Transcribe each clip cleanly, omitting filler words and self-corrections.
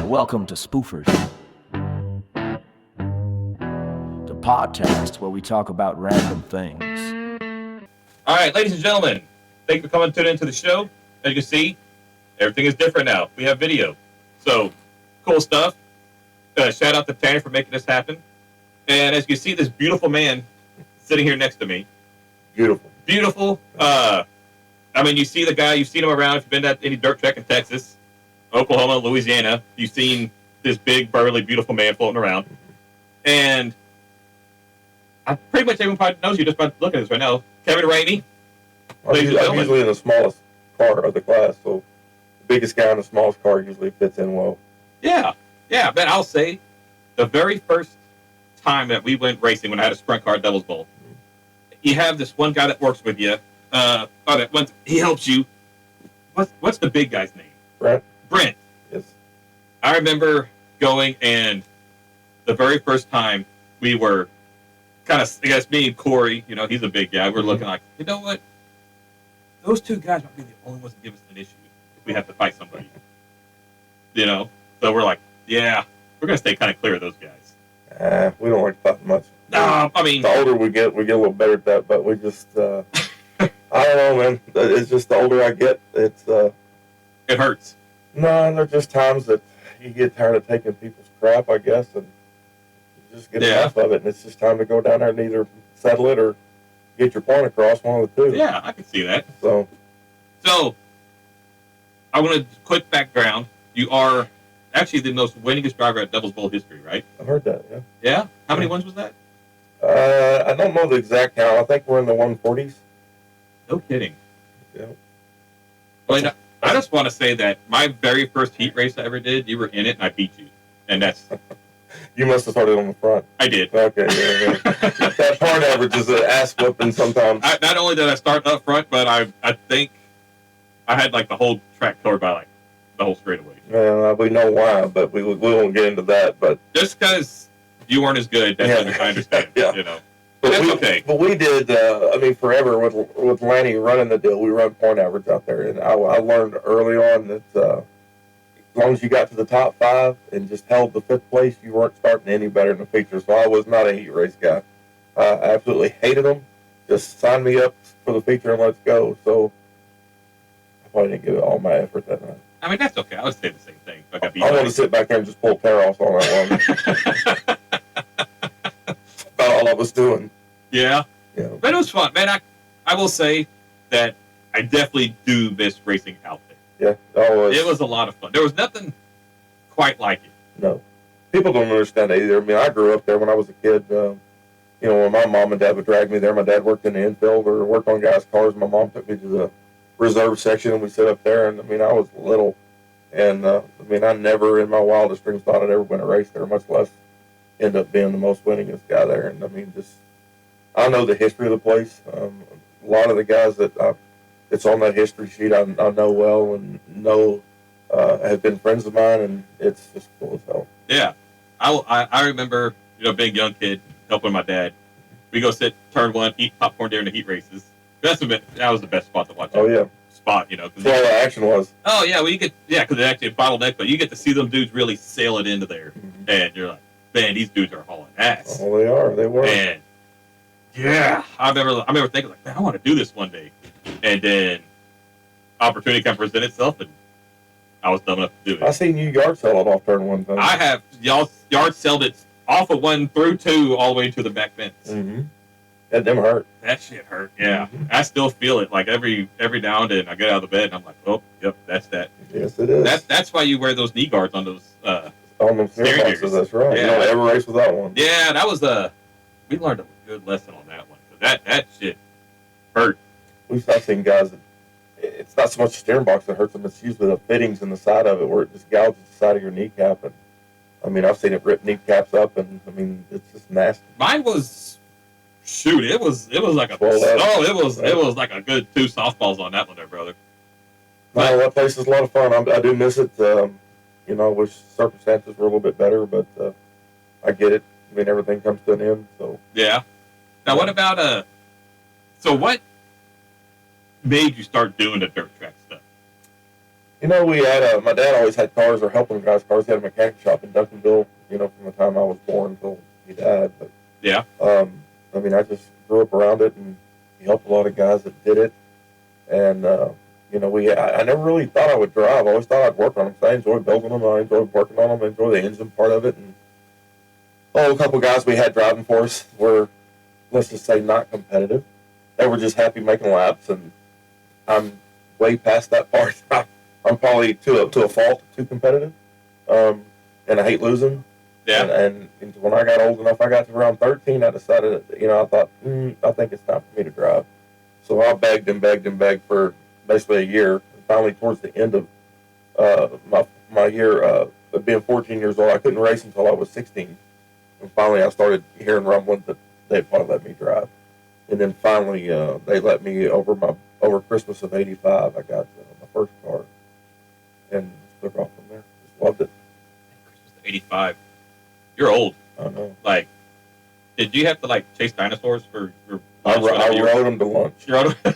Welcome to Spoofers, the podcast where we talk about random things. All right, ladies and gentlemen, thank you for coming into the show. As you can see, everything is different now. We have video. So, cool stuff. Shout out to Tanner for making this happen. And as you can see, this beautiful man sitting here next to me. Beautiful. Beautiful. I mean, you see the guy, you've seen him around. If you've been to any dirt track in Texas, Oklahoma, Louisiana, you've seen this big, burly, beautiful man floating around. And pretty much everyone probably knows you just by looking at this right now. Kevin Ramey. I'm usually in the smallest car of the class, so the biggest guy in the smallest car usually fits in well. Yeah, but I'll say the very first time that we went racing when I had a sprint car at Devil's Bowl, you have this one guy that works with you. He helps you. What's the big guy's name? Brent. Yes. I remember going, and the very first time we were kind of, I guess me and Corey, he's a big guy. We're looking like, you know what? Those two guys might be the only ones that give us an issue if we have to fight somebody. So we're like, yeah, we're going to stay kind of clear of those guys. We don't like to fight much. No, I mean, the older we get a little better at that, but we just, I don't know, man. It's just the older I get, it hurts. No, there's just times that you get tired of taking people's crap, I guess, and you just get enough of it, and it's just time to go down there and either settle it or get your point across, one of the two. Yeah, I can see that. So I want to quick background. You are actually the most winningest driver at Devil's Bowl history, right? I've heard that, yeah. Yeah? How many wins was that? I don't know the exact count. I think we're in the 140s. No kidding. Yeah. Well, I just want to say that my very first heat race I ever did, you were in it, and I beat you. And that's... You must have started on the front. I did. Okay, yeah. That point average is an ass whooping sometimes. Not only did I start up front, but I think I had the whole track covered by the whole straightaway. Yeah, we know why, but we won't get into that. But just because you weren't as good, that's I understand. Yeah. But that's okay. But we did, forever with Lanny running the deal, we run point average out there. And I learned early on that as long as you got to the top 5 and just held the 5th place, you weren't starting any better in the feature. So I was not a heat race guy. I absolutely hated them. Just sign me up for the feature and let's go. So I probably didn't give it all my effort that night. I mean, that's okay. I would say the same thing. I want to sit back there and just pull tear offs on that one. About all I was doing. Yeah. But it was fun, man. I will say that I definitely do miss racing out there. Yeah. It was a lot of fun. There was nothing quite like it. No. People don't understand that either. I mean, I grew up there when I was a kid. When my mom and dad would drag me there, my dad worked in the infield or worked on guys' cars. My mom took me to the reserve section and we sit up there. And, I was little. And, I never in my wildest dreams thought I'd ever win a race there, much less end up being the most winningest guy there. And, I know the history of the place. A lot of the guys that it's on that history sheet I know well and have been friends of mine, and it's just cool as hell. Yeah. I remember, being a young kid, helping my dad. We go sit, turn 1, eat popcorn during the heat races. That was the best spot to watch. Oh, yeah. Spot, That's where all the action was. Oh, yeah. Well, because it actually bottleneck, but you get to see them dudes really sail it into there. Mm-hmm. And you're like, man, these dudes are hauling ass. Oh, they are. They were. And yeah, I remember thinking man, I want to do this one day. And then opportunity kind of presented itself, and I was dumb enough to do it. I seen you yard sell it off turn 1 time. I have y'all yard sold it off of 1 through 2 all the way to the back fence. Mm-hmm. That them hurt. That shit hurt. Yeah, I still feel it. Every now and then, I get out of the bed and I'm like, oh, yep, that's that. Yes, it is. That's why you wear those knee guards on those. On them steering boxes. That's right. Yeah. You don't ever race without one. Yeah, that was we learned a good lesson on that one. That shit hurt. I've seen guys that it's not so much the steering box that hurts them; it's usually the fittings in the side of it where it just gouges the side of your kneecap. And I've seen it rip kneecaps up, and it's just nasty. Mine was. Shoot, it was like it was like a good 2 softballs on that one there, brother. No, that place is a lot of fun. I do miss it. Wish circumstances were a little bit better, but I get it. Everything comes to an end. So yeah. Now, what about so what made you start doing the dirt track stuff? We had my dad always had cars or helping guys' cars. He had a mechanic shop in Duncanville. From the time I was born until he died. But Yeah. I just grew up around it, and he helped a lot of guys that did it. And I never really thought I would drive. I always thought I'd work on them. So I enjoyed building them. I enjoyed working on them. I enjoyed the engine part of it. And a couple guys we had driving for us were, let's just say, not competitive. They were just happy making laps, and I'm way past that part. I'm probably to a fault too competitive, and I hate losing. Yeah. And when I got old enough, I got to around 13, I decided, I thought, I think it's time for me to drive. So I begged and begged and begged for basically a year. And finally, towards the end of my year of being 14 years old, I couldn't race until I was 16. And finally, I started hearing rumblings that they'd probably let me drive. And then finally, they let me over Christmas of '85. I got my first car, and took off from there. Just loved it. Christmas of '85. You're old. I know. Like, did you have to chase dinosaurs for your? I rode them to lunch. You rode them.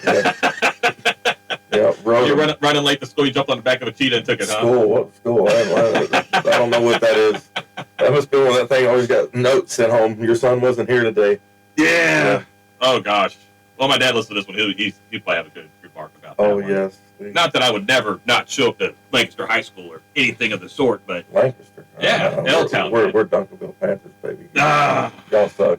Yeah, rode You're them. running late to school. You jumped on the back of a cheetah and took it. School? What school? I don't know what that is. That must be when that thing always got notes sent home. Your son wasn't here today. Yeah. Oh gosh. Well, my dad listened to this one. He'd probably have a good remark about that. Oh one. yes. Not that I would never not show up to Lancaster High School or anything of the sort, but Lancaster. Yeah, L-Town. We're Duncanville Panthers, baby. Ah. Y'all suck.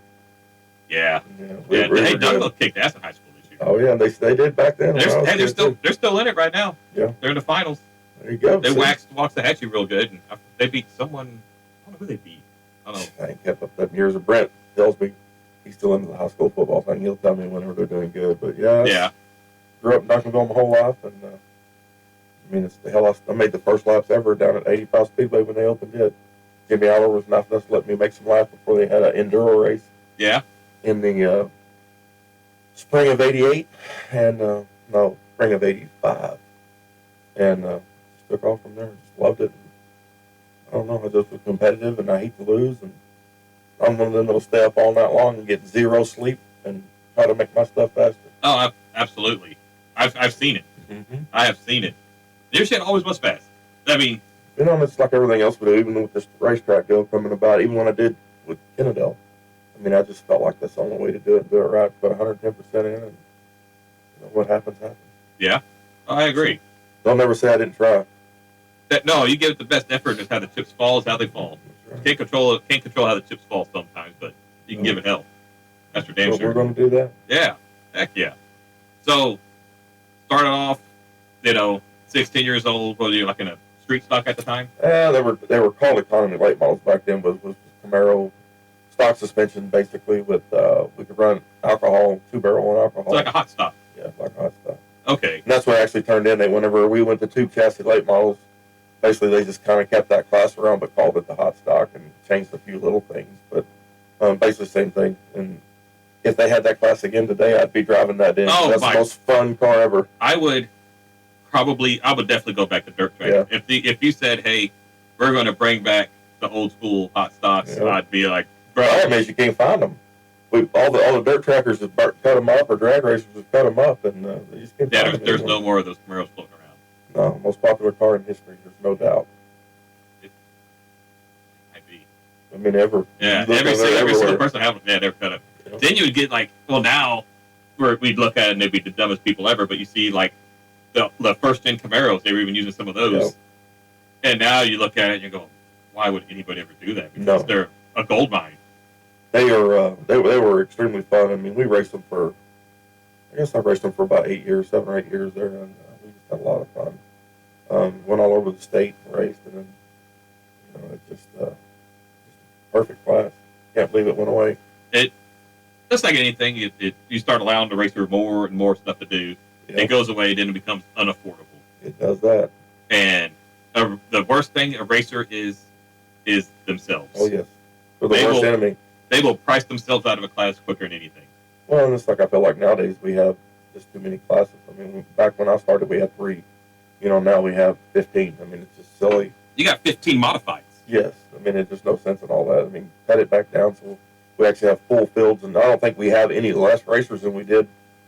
Yeah. Hey, Duncanville kicked ass in high school this year. Oh yeah, they did back then. They're still in it right now. Yeah. They're in the finals. There you go. They waxed Waxahachie real good, and they beat someone. I don't know who they beat. I don't know. I ain't kept up that years of Brent tells me he's still into the high school football thing. He'll tell me whenever they're doing good. But Yeah. Grew up in Duncanville my whole life, and it's the hell. I made the first laps ever down at 85 Speedway when they opened it. Jimmy Aller was nice enough to let me make some laps before they had an enduro race. Yeah. In the spring of '88, and spring of '85, and just took off from there. Just loved it. I don't know. I just was competitive, and I hate to lose, and I'm one of them that'll stay up all night long and get zero sleep and try to make my stuff faster. Oh, absolutely. I've seen it. Mm-hmm. I have seen it. Your shit always was fast. I mean, it's like everything else we do, even with this racetrack deal coming about, even when I did with Kennedale. I just felt like that's the only way to do it right, put 110% in, and what happens, happens. Yeah, I agree. Don't never say I didn't try. No, you give it the best effort, and how the chips fall is how they fall. Right. Can't control how the chips fall sometimes, but you can give it hell. That's for damn So sure. we're going to do that? Yeah, heck yeah. So, started off, 16 years old, were you in a street stock at the time? Yeah, they were called economy late models back then, but was Camaro stock suspension basically with we could run alcohol, 2-barrel on alcohol. It's like a hot stock. Yeah, like a hot stock. Okay. And that's what I actually turned in. Whenever we went to tube chassis late models, basically they just kind of kept that class around but called it the hot stock and changed a few little things. But basically same thing. And if they had that class again today, I'd be driving that in. Oh, that's the most fun car ever. I would definitely go back to dirt track. Yeah. If you said, hey, we're going to bring back the old school hot stocks, Yeah. I'd be like, bro. That means you can't find them. All the dirt trackers have cut them up, or drag racers have cut them up, and they just can't find them There's anymore. no more of those Camaros floating around. No, most popular car in history. There's no doubt. Might be. Ever. Yeah, You look every on there single everywhere. person having they're cut up. Yeah. Then you would get now we'd look at it and they'd be the dumbest people ever, but you see the first gen Camaros, they were even using some of those. Yeah. And now you look at it and you go, why would anybody ever do that? Because No. they're a gold mine. They were extremely fun. We raced them for, I guess I raced them for about 7 or 8 years there, and we just had a lot of fun. Went all over the state and raced, and then, it's just a perfect class. Can't believe it went away. Just like anything, you start allowing the racer more and more stuff to do. Yeah, It goes away, then it becomes unaffordable. it does that. And the worst thing a racer is themselves. Oh yes, for the They worst will- enemy. They will price themselves out of a class quicker than anything. Well, and it's like I feel like nowadays we have just too many classes. Back when I started, we had 3. Now we have 15. It's just silly. You got 15 modifieds. Yes, there's just no sense in all that. Cut it back down so we actually have full fields, and I don't think we have any less racers than we did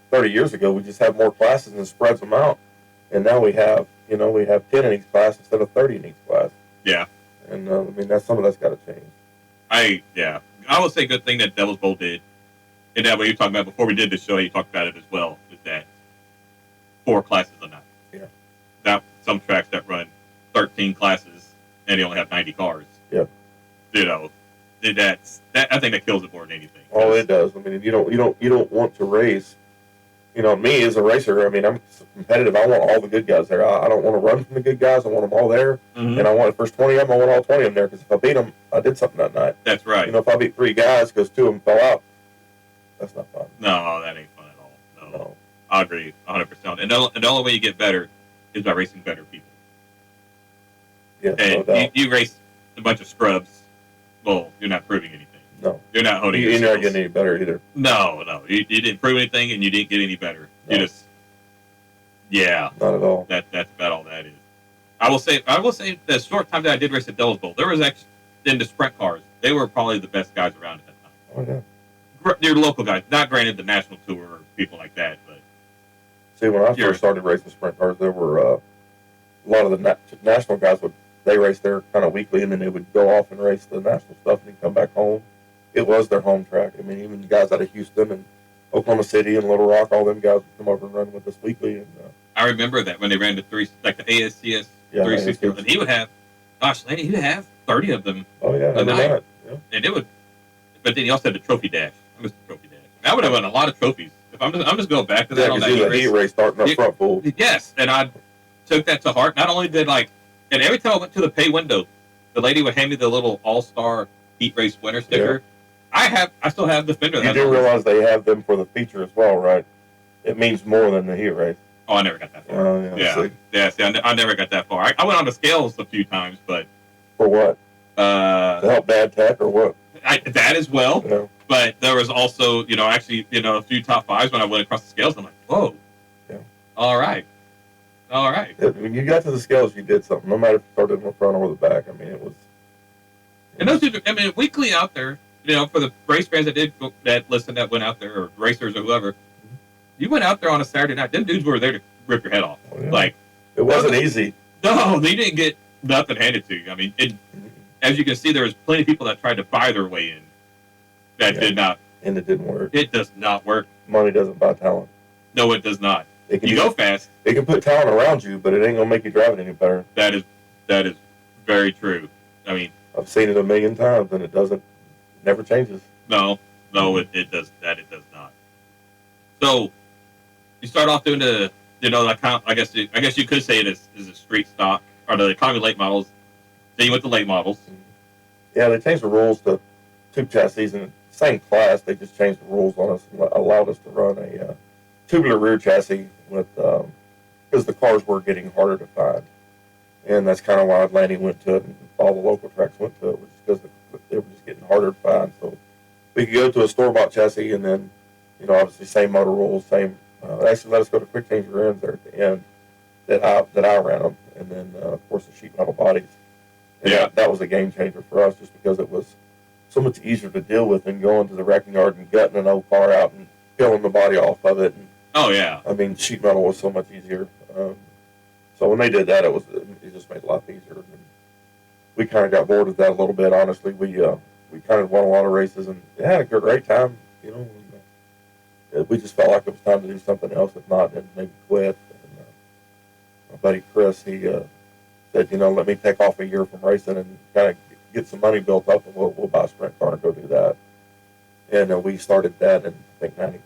30 years ago. We just have more classes and spreads them out, and now we have You know, we have 10 in each class instead of 30 in each class. Yeah. And I mean, some of that's got to change. I would say good thing that Devil's Bowl did, and that what you were talking about before we did the show, you talked about it as well, is that 4 classes a night. Yeah. That some tracks that run 13 classes and they only have 90 cars. Yep. You know, that I think that kills it more than anything. Oh, it does. I mean, you don't want to race. You know, me as a racer, I mean, I'm competitive. I want all the good guys there. I don't want to run from the good guys. I want them all there. Mm-hmm. And I want the first 20 of them, I want all 20 of them there, because if I beat them, I did something that night. That's right. You know, if I beat 3 guys because 2 of them fell out, that's not fun. No, that ain't fun at all. No. I agree 100%. And the only way you get better is by racing better people. Yeah, And no doubt. you race a bunch of scrubs, well, you're not proving anything. No. You're not honing your You're not skills. getting any better either. No. You didn't prove anything, and you didn't get any better. No. You just, yeah, Not at all. that's about all that is. I will say the short time that I did race at Devil's Bowl, there was actually, in the sprint cars, they were probably the best guys around at that time. Oh, yeah. They're local guys, not granted the national tour or people like that, but See, when I first started racing sprint cars, there were a lot of the national guys they raced there kind of weekly, and then they would go off and race the national stuff and then come back home. It was their home track. I mean, even the guys out of Houston and Oklahoma City and Little Rock, all them guys would come over and run with us weekly. And I remember that when they ran the ASCS 360, and he would have, Laney, he'd have 30 of them. Oh yeah, a night. Yeah. And it would, but then he also had the trophy dash. I missed the trophy dash. I would have won a lot of trophies. If I'm just going back to that on that heat race starting up front full. Yes, and I took that to heart. Not only did and every time I went to the pay window, the lady would hand me the little All-Star Heat Race winner sticker. Yeah. I still have the fender. You do realize they have them for the feature as well, right? It means more than the heat race. Oh, I never got that far. See, I never got that far. I went on the scales a few times, but for what? To help bad tech or what? That as well. Yeah. But there was also, a few top 5s when I went across the scales. I'm like, whoa. Yeah. All right. When you got to the scales, you did something. No matter if you started in the front or the back. I mean, it was. And those dudes, weekly out there, for the race fans that went out there, or racers or whoever, you went out there on a Saturday night. Them dudes were there to rip your head off. Oh, yeah. It wasn't easy. No, they didn't get nothing handed to you. As you can see, there was plenty of people that tried to buy their way in. That did not. And it didn't work. It does not work. Money doesn't buy talent. No, it does not. You go fast. It can put talent around you, but it ain't gonna make you drive it any better. That is very true. I've seen it a million times, and it never changes. No, it does that. It does not. So you start off doing I guess you could say it is a street stock or the economy late models. Then you went to late models. Yeah, they changed the rules to tube chassis in the same class. They just changed the rules on us and allowed us to run a tubular rear chassis with because the cars were getting harder to find, and that's kind of why Atlantic went to it, and all the local tracks went to it, was because they were just getting harder to find. So we could go to a store-bought chassis, and then obviously same motor rules, same. They actually let us go to quick change rear ends there at the end that I ran them, and then of course the sheet metal bodies. And that was a game changer for us, just because it was so much easier to deal with than going to the wrecking yard and gutting an old car out and peeling the body off of it. And, sheet metal was so much easier. So when they did that, it just made it a lot easier. And we kind of got bored with that a little bit. Honestly, we kind of won a lot of races and had a great time. We just felt like it was time to do something else. If not, then maybe quit. And, my buddy Chris, he said, let me take off a year from racing and kind of get some money built up, and we'll buy a sprint car and go do that. And we started that in, I think, 93.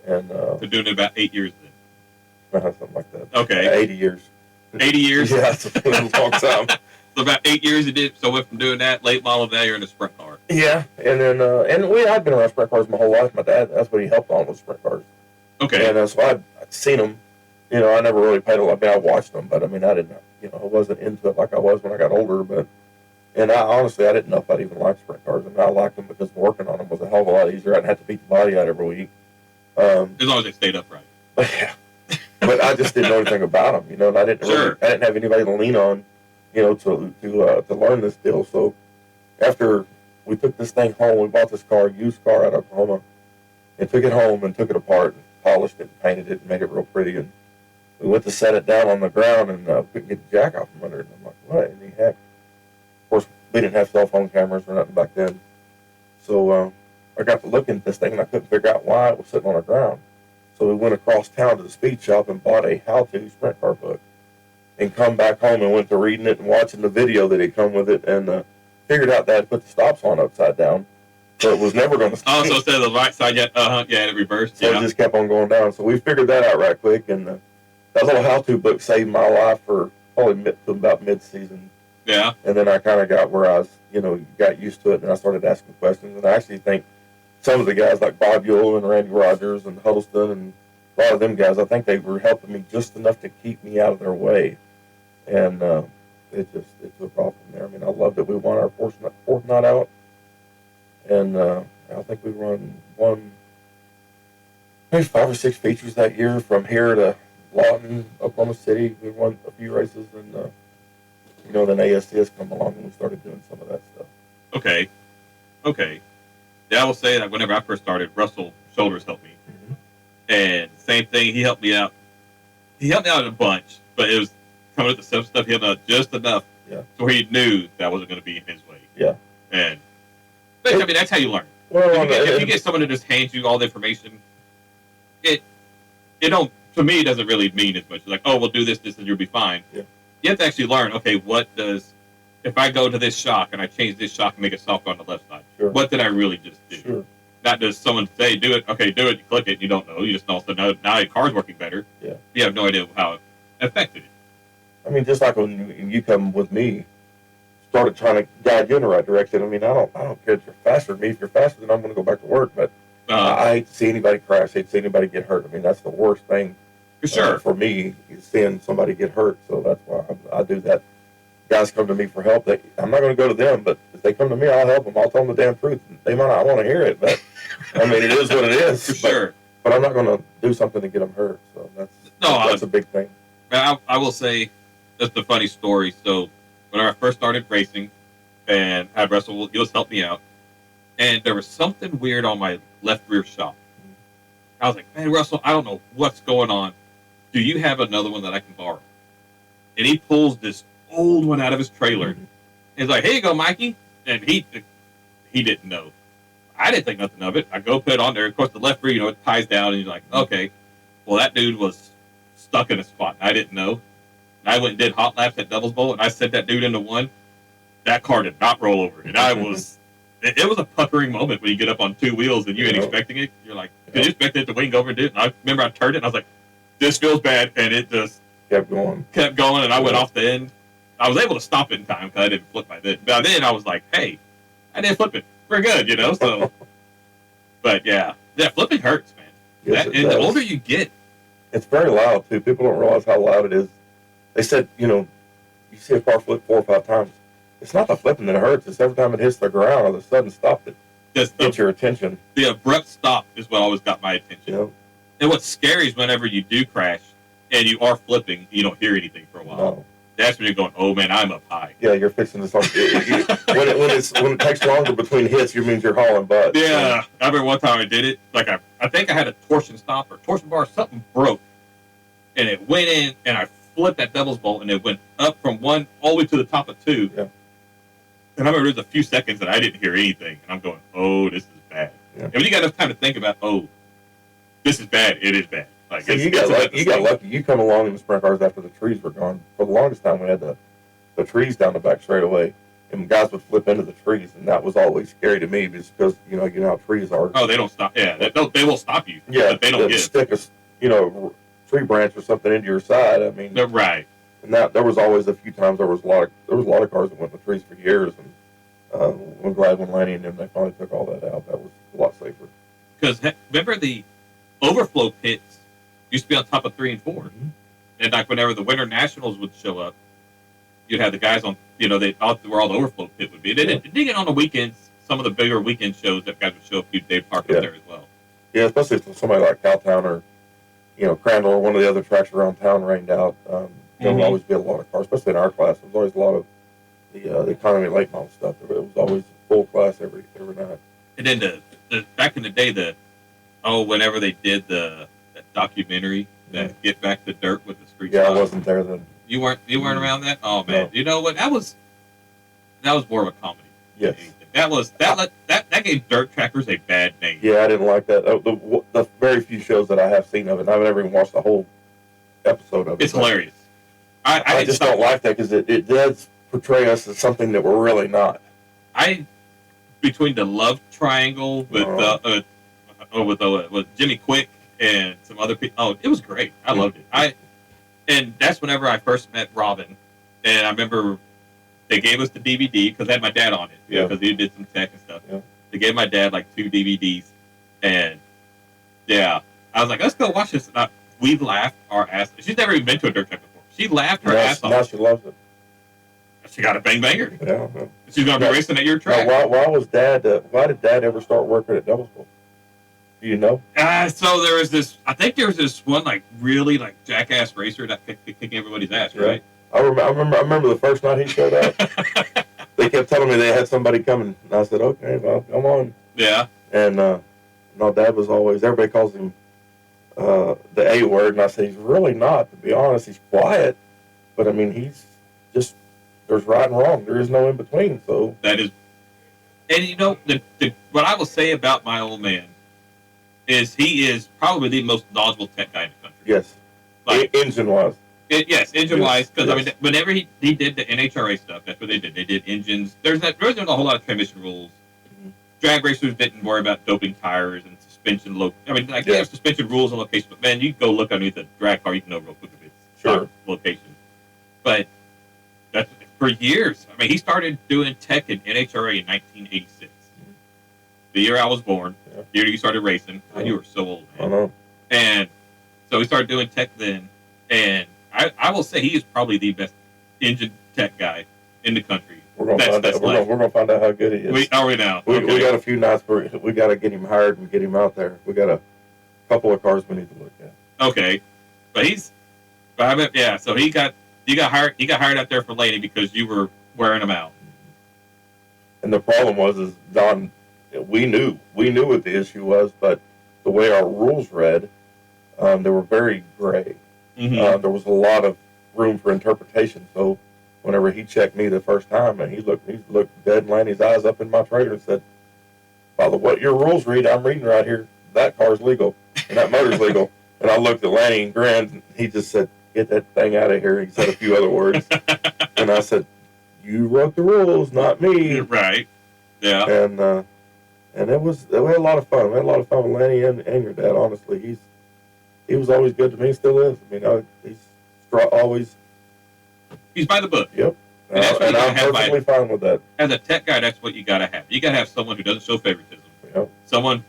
And Been doing it about 8 years then. Something like that. Okay. 80 years. 80 years? Yeah, that's a long time. So about 8 years you did. So went from doing that late model, now you're in a sprint car. Yeah, and then I'd been around sprint cars my whole life. My dad, that's what he helped on, was sprint cars. Okay. And so I'd seen them. I never really paid a lot. I watched them, but I didn't. I wasn't into it like I was when I got older. And honestly, I didn't know if I'd even like sprint cars. I liked them because working on them was a hell of a lot easier. I didn't have to beat the body out every week. As long as they stayed upright. Yeah. But I just didn't know anything about them, and I didn't have anybody to lean on, to learn this deal. So after we took this thing home, we bought this used car out of Oklahoma, and took it home and took it apart and polished it and painted it and made it real pretty. And we went to set it down on the ground and couldn't get the jack off from under it. And I'm like, what in the heck? Of course, we didn't have cell phone cameras or nothing back then. So I got to looking at this thing and I couldn't figure out why it was sitting on the ground. So we went across town to the speed shop and bought a how-to sprint car book and come back home and went to reading it and watching the video that had come with it and figured out that I had put the stops on upside down. So it was never going to stop. Oh, so instead of the right side, it reversed. So it just kept on going down. So we figured that out right quick. And that little how-to book saved my life for probably about mid-season. Yeah. And then I kind of got where I was, got used to it, and I started asking questions. And I actually think some of the guys like Bob Ewell and Randy Rogers and Huddleston and a lot of them guys, I think they were helping me just enough to keep me out of their way. And it took off from there. I mean, I loved it. We won our fourth night out. And I think we won maybe 5 or 6 features that year from here to Lawton, Oklahoma City. We won a few races, and then ASTS come along and we started doing some of that stuff. Okay. Yeah, I will say that whenever I first started, Russell Shoulders helped me. Mm-hmm. And same thing, he helped me out. He helped me out a bunch, but it was coming with the simple stuff. He helped me out just enough to where he knew that wasn't going to be in his way. Yeah. But I mean, that's how you learn. Well, if you get someone to just hand you all the information, it don't, to me, it doesn't really mean as much. It's like, oh, we'll do this, and you'll be fine. Yeah. You have to actually learn, okay, if I go to this shock and I change this shock and make it soft on the left side, what did I really just do? Sure. Not does someone say, do it, okay, do it, you click it, you don't know. You just also know now your car's working better. Yeah. You have no idea how it affected it. I mean, just like when you come with me, started trying to guide you in the right direction. I mean, I don't care if you're faster than me. If you're faster, then I'm going to go back to work. But I hate to see anybody crash. I hate to see anybody get hurt. I mean, that's the worst thing for sure for me is seeing somebody get hurt. So that's why I do that. Guys come to me for help. I'm not going to go to them, but if they come to me, I'll help them. I'll tell them the damn truth. They might not want to hear it, but I mean, it is what it is. For sure. But I'm not going to do something to get them hurt. So that's a big thing. I will say that's a funny story. So when I first started racing and had Russell, he was helping me out, and there was something weird on my left rear shock. I was like, man, Russell, I don't know what's going on. Do you have another one that I can borrow? And he pulls this old one out of his trailer. Mm-hmm. He's like, here you go, Mikey. And he didn't know. I didn't think nothing of it. I go put it on there. Of course, the left rear, it ties down, and he's like, okay. Well, that dude was stuck in a spot. I didn't know. And I went and did hot laps at Devil's Bowl, and I sent that dude into one. That car did not roll over. And I was... It was a puckering moment when you get up on 2 wheels and you ain't expecting it. You're like, you expected it to wing over and do it. And I remember I turned it and I was like, this feels bad. And it just kept going. And I went off the end. I was able to stop it in time because I didn't flip by then. By then I was like, hey, I didn't flip it. We're good, So, but yeah, flipping hurts, man. Yes, and the older you get. It's very loud too. People don't realize how loud it is. They said, you see a car flip 4 or 5 times. It's not the flipping that hurts. It's every time it hits the ground or the sudden stop that gets your attention. The abrupt stop is what always got my attention. Yeah. And what's scary is whenever you do crash and you are flipping, you don't hear anything for a while. No. That's when you're going, oh man, I'm up high. Yeah, you're fixing to start. when it takes longer between hits, it means you're hauling butt. Yeah, so. I remember one time I did it. Like I think I had a torsion stop or torsion bar, something broke, and it went in, and I flipped that Devil's Bowl, and it went up from 1 all the way to the top of 2. Yeah. And I remember there was a few seconds that I didn't hear anything, and I'm going, oh, this is bad. Yeah. And when you got enough time to think about, oh, this is bad, it is bad. Like so you got lucky. You come along in the sprint cars after the trees were gone. For the longest time, we had the trees down the back straightaway, and guys would flip into the trees, and that was always scary to me because you know how trees are. Oh, they don't stop. Yeah, they will stop you. Yeah, but they don't give. Stick a tree branch or something into your side. I mean, they're right. And that there was always a few times there was a lot of cars that went in the trees for years, and we're glad when Lanny and them they finally took all that out. That was a lot safer. Because remember the overflow pits used to be on top of 3 and 4, mm-hmm. and like whenever the Winter Nationals would show up, you'd have the guys on. They thought where all the overflow pit would be. They didn't get on the weekends. Some of the bigger weekend shows that guys would show up. They'd park up there as well. Yeah, especially if somebody like Cowtown or Crandall or one of the other tracks around town rained out. There would always be a lot of cars, especially in our class. There was always a lot of the economy late model stuff. It was always full class every night. And then the back in the day, whenever they did that documentary that Get Back to Dirt with the street. Yeah, I style. wasn't there then. You weren't around that? Oh man, No. you know what? That was more of a comedy. than Yes. anything. That gave dirt trackers a bad name. Yeah, I didn't like that. The very few shows that I have seen of it, I've never even watched the whole episode of it. It's hilarious. I just don't like that because it does portray us as something that we're really not. Between the love triangle with Jimmy Quick and some other people. Oh, it was great. I loved it. And that's whenever I first met Robin, and I remember they gave us the DVD because they had my dad on it. Yeah. Because he did some tech and stuff. Yeah. They gave my dad like 2 DVDs, and yeah, I was like, let's go watch this. And we laughed our ass. She's never even been to a dirt track before. She laughed her ass off. Now she loves it. She got a bang banger. Yeah. She's gonna be racing at your track. Now, why did Dad ever start working at Doublesville? Do you know? So there was this. I think there was this one like really like jackass racer that kept kicking everybody's ass, right? I remember the first night he showed up. They kept telling me they had somebody coming, and I said, "Okay, well, come on." Yeah. And no, Dad was always. Everybody calls him the A word, and I said he's really not. To be honest, he's quiet, but I mean he's just. There's right and wrong. There is no in between. So That is, and you know what I will say about my old man is he is probably the most knowledgeable tech guy in the country. yes, Like engine wise. engine wise, because I Yes. mean whenever he did the NHRA stuff, that's what they did. They did engines. There wasn't a whole lot of transmission rules. Mhm. Drag racers didn't worry about doping tires and suspension. They have suspension rules and location, but man, you go look underneath a drag car, you can know real quick if it's Sure. location. But that's for years. I mean, he started doing tech in NHRA in 1986. The year I was born, Yeah. the year you started racing. God, you were so old, I man. know. And so we started doing tech then. And I will say he is probably the best engine tech guy in the country. We're gonna find out. We're gonna find out how good he is. Are we now? We Okay. got a few nights where we got to get him hired and get him out there. We got a couple of cars we need to look at. Okay, so you got hired out there for Laney because you were wearing them out. And the problem is Don, we knew what the issue was, but the way our rules read, they were very gray. Mm-hmm. There was a lot of room for interpretation. So whenever he checked me the first time, and he looked dead in Lanny's eyes up in my trailer and said, "By what your rules read, I'm reading right here. That car's legal and that motor's legal." And I looked at Lanny and grinned. And he just said, "Get that thing out of here." He said a few other words, and I said, "You wrote the rules, not me." Right. Yeah. And we had a lot of fun. We had a lot of fun with Lanny and your dad. Honestly, he was always good to me. Still is. I mean, he's always. He's by the book. Yep. And that's what you gotta I'm have perfectly fine with that. As a tech guy, that's what you got to have. You got to have someone who doesn't show favoritism. Yep. Someone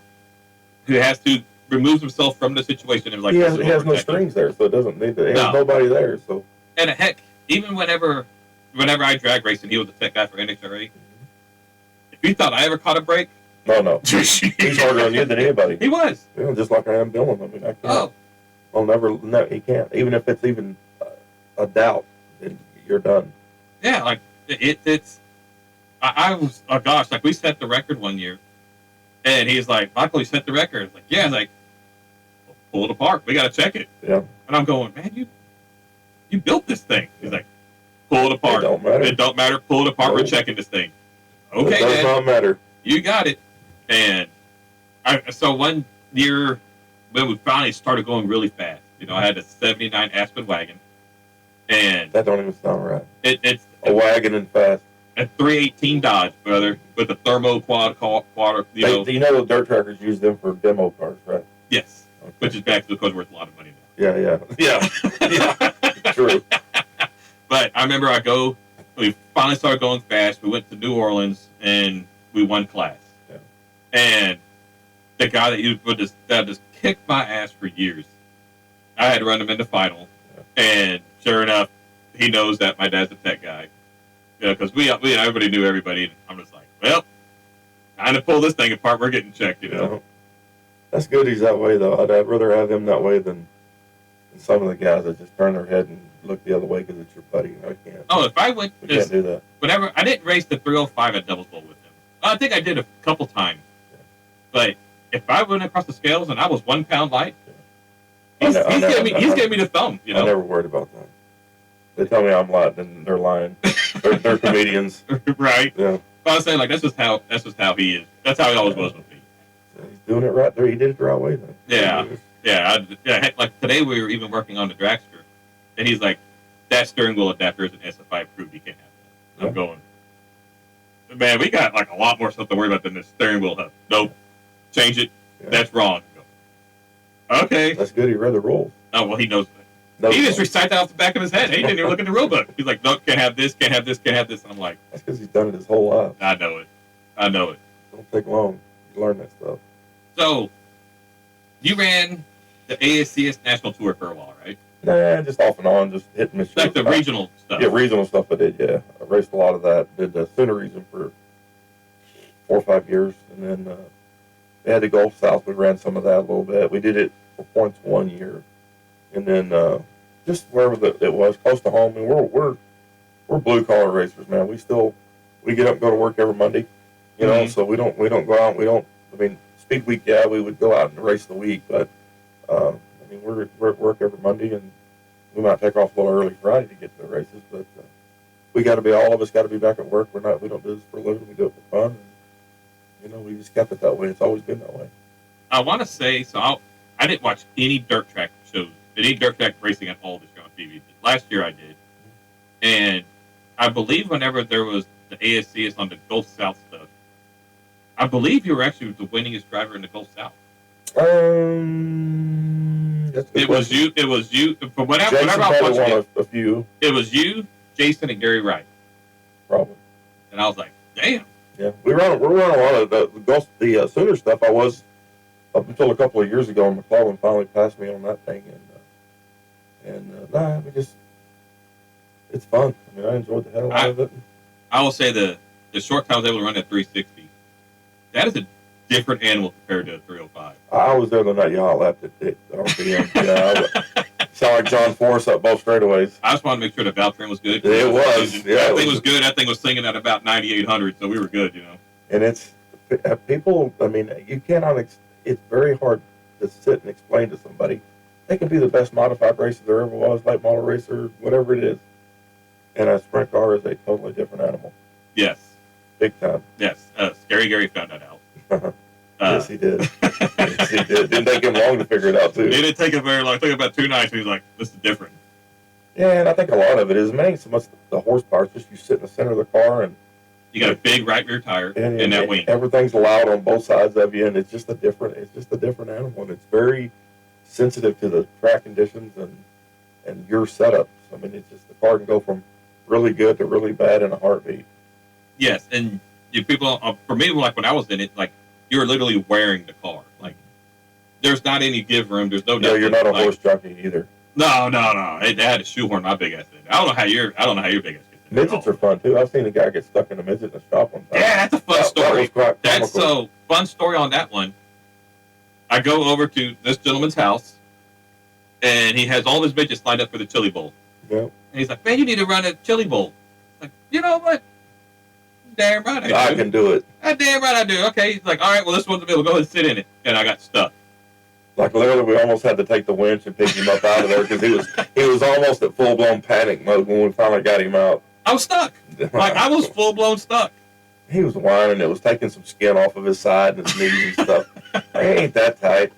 who has to remove himself from the situation and like. He this is has what we're no protecting. strings there, so it doesn't need to. There's No. nobody there, so. And heck, even whenever I drag raced and he was the tech guy for NHRA, if you thought I ever caught a break, No. He's harder on you than anybody. he was. You know, just like I am Dylan. I mean, I can't. Oh, I'll never. No, he can't. Even if it's even a doubt, then you're done. yeah, like it's. I was, oh gosh, like we set the record one year, and he's like, "Michael, you set the record." I was like, "Yeah." I was like, well, "Pull it apart. We got to check it." Yeah. And I'm going, "Man, you built this thing." He's like, "Pull it apart. It don't matter. It don't matter. Pull it apart. No. We're checking this thing." It Okay, does Dad, not matter. you got it. And so one year when we finally started going really fast, I had a '79 Aspen wagon, and That don't even sound right. it's A wagon and fast. a 318 Dodge, brother, with a thermo quad. You know the dirt trackers use them for demo cars, right? Yes, Okay. which is back because worth a lot of money now. Yeah. True. But I remember we finally started going fast. We went to New Orleans and we won class. Yeah. And the guy that just kicked my ass for years, I had to run him into final. Yeah. And sure enough, he knows that my dad's a tech guy. Because everybody knew everybody. And I'm just like, well, time to pull this thing apart. We're getting checked, Yeah. That's good he's that way, though. I'd rather have him that way than some of the guys that just turn their head and look the other way because it's your buddy. I can't. Oh, if I went, We can't do that. whenever I didn't race the 305 at Doublesville with him. I think I did a couple times. Yeah. But if I went across the scales and I was 1 pound light, Yeah. He's giving me the thumb. You know, I never worried about that. They tell me I'm lying, and they're lying. they're comedians, right? Yeah. But I was saying, like, that's just how he is. That's how he always was with me. So he's doing it right there. He did it the right way, then. Yeah. Heck, like today we were even working on the dragster, and he's like, that steering wheel adapter is an SFI approved. You can't have that. And I'm going, man, we got like a lot more stuff to worry about than this steering wheel hub. Nope, change it. Yeah. That's wrong. Okay. That's good. He read the rules. Oh well, he knows that. He just recited that off the back of his head. He didn't even look at the rule book. He's like, no, can't have this, can't have this, can't have this. And I'm like, that's because he's done it his whole life. I know it. Don't take long to learn that stuff. So, you ran the ASCS National Tour for a while, right? Nah, just off and on, just hitting the like the regional stuff. Yeah, regional stuff I did, yeah. I raced a lot of that. Did the Center region for 4 or 5 years. And then they had the Gulf South. We ran some of that a little bit. We did it for points 1 year. And then just wherever it was, close to home. And we're blue-collar racers, man. We get up and go to work every Monday. You know, so we don't go out. Speed week, yeah, we would go out and race the week. But, we're at work every Monday, and we might take off a little early Friday to get to the races, but all of us got to be back at work. We don't do this for a living. We do it for fun. And, we just kept it that way. It's always been that way. I want to say, so I didn't watch any dirt track shows, any dirt track racing at all this year on TV. Last year I did. And I believe whenever there was the ASCS on the Gulf South stuff, I believe you were actually the winningest driver in the Gulf South. It was you. From whatever I was watching, a few. It was you, Jason, and Gary Wright. Probably. And I was like, damn. Yeah, we're running a lot of the Sooner stuff. I was up until a couple of years ago. McClellan finally passed me on that thing, it's fun. I enjoyed the hell out of it. I will say the short time I was able to run that 360. That is a different animal compared to a 305. I was there the night y'all lapped at RPM. Sound like John Force up both straightaways. I just wanted to make sure the valve train was good. It was. Yeah, that thing was good. That thing was singing at about 9,800, so we were good, And it's people. You cannot. It's very hard to sit and explain to somebody. They can be the best modified racer there ever was, late model racer, whatever it is. And a sprint car is a totally different animal. Yes. Big time. Yes. Scary Gary found that out. Yes, he did. Yes, he did. Didn't take him long to figure it out, too. It didn't take him very long. It took about 2 nights, and he was like, this is different. Yeah, and I think a lot of it is, ain't so much the horsepower. It's just you sit in the center of the car, and you got a big right rear tire in that wing. Everything's loud on both sides of you, and it's just a different animal, and it's very sensitive to the track conditions and your setups. It's just the car can go from really good to really bad in a heartbeat. Yes, and people, for me, like when I was in it, like you were literally wearing the car. Like there's not any give room. There's no. No, you're not a horse jockey either. No. They had to shoehorn my big ass in. I don't know how your big ass gets in. Midgets are fun too. I've seen a guy get stuck in a midget in a shop one time. Yeah, that's a fun story. That's so fun story on that one. I go over to this gentleman's house, and he has all his midgets lined up for the chili bowl. Yeah. And he's like, "Man, you need to run a chili bowl." Like, you know what? Damn right I do. I can do it. Damn right I do. Okay. He's like, all right, well, this one's the middle. Go ahead and sit in it. And I got stuck. Like literally, we almost had to take the winch and pick him up out of there because he was almost at full blown panic mode when we finally got him out. I was stuck. Like I was full blown stuck. He was whining. It was taking some skin off of his side and his knees and stuff. It ain't that tight.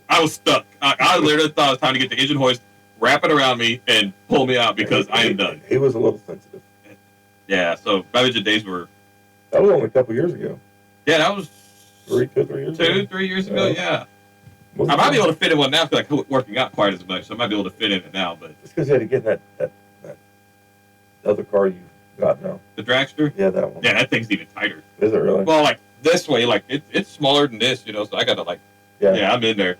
I was stuck. I literally thought it was time to get the engine hoist, wrap it around me, and pull me out because I am done. He was a little sensitive. Yeah, so my midget days were. That was only a couple years ago. Yeah, that was 3 years ago. 3 years ago, yeah. I might be able to fit in one now because I quit working out quite as much, so I might be able to fit in it now. But it's because you had to get that other car you got now. The dragster? Yeah, that one. Yeah, that thing's even tighter. Is it really? Well, like this way, like it's smaller than this, so I got to yeah, I'm in there.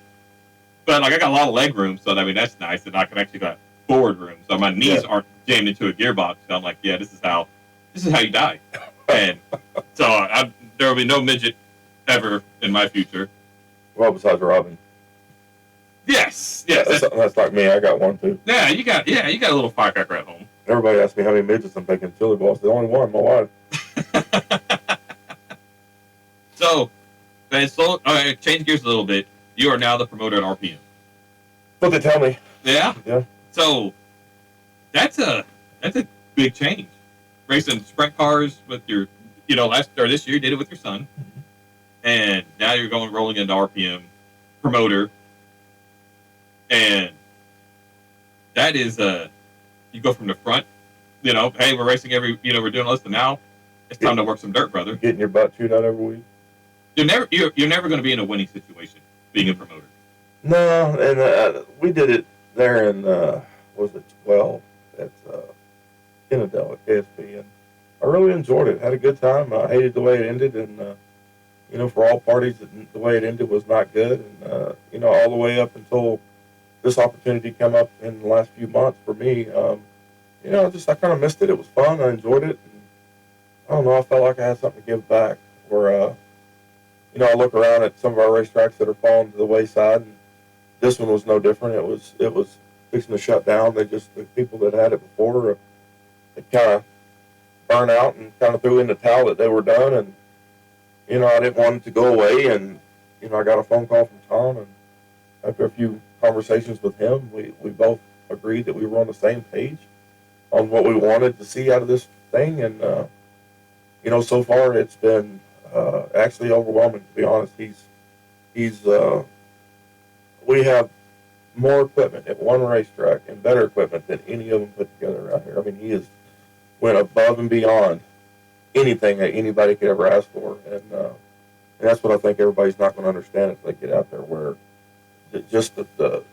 But like I got a lot of leg room, so that's nice, and I can actually got forward room, so my knees aren't jammed into a gearbox. So I'm like, yeah, this is how you die. And so there will be no midget ever in my future. Well, besides Robin. Yes. That's like me. I got one too. Yeah, you got a little firecracker at home. Everybody asks me how many midgets I'm making chili balls. The only one, my wife. So, all right, change gears a little bit. You are now the promoter at RPM. what they tell me. Yeah. Yeah. So that's a big change. Racing sprint cars with your, this year you did it with your son, and now you're rolling into RPM promoter, and that is you go from the front, hey, we're racing we're doing this, and now it's time to work some dirt, brother. Getting your butt chewed out every week. You're never going to be in a winning situation being a promoter. No, and we did it there in was it 12 at Kennedale at KSP, and I really enjoyed it. Had a good time. I hated the way it ended, and for all parties, the way it ended was not good. And all the way up until this opportunity came up in the last few months for me, I kind of missed it. It was fun. I enjoyed it. And I don't know. I felt like I had something to give back. Where I look around at some of our racetracks that are falling to the wayside, and this one was no different. It was fixing to shut down. The people that had it before, it kind of burned out and kind of threw in the towel that they were done. And I didn't want it to go away. And I got a phone call from Tom, and after a few conversations with him, we both agreed that we were on the same page on what we wanted to see out of this thing. And so far it's been actually overwhelming, to be honest. We have more equipment at one racetrack and better equipment than any of them put together around here. I mean, he has went above and beyond anything that anybody could ever ask for, and that's what I think everybody's not going to understand until they get out there, where just the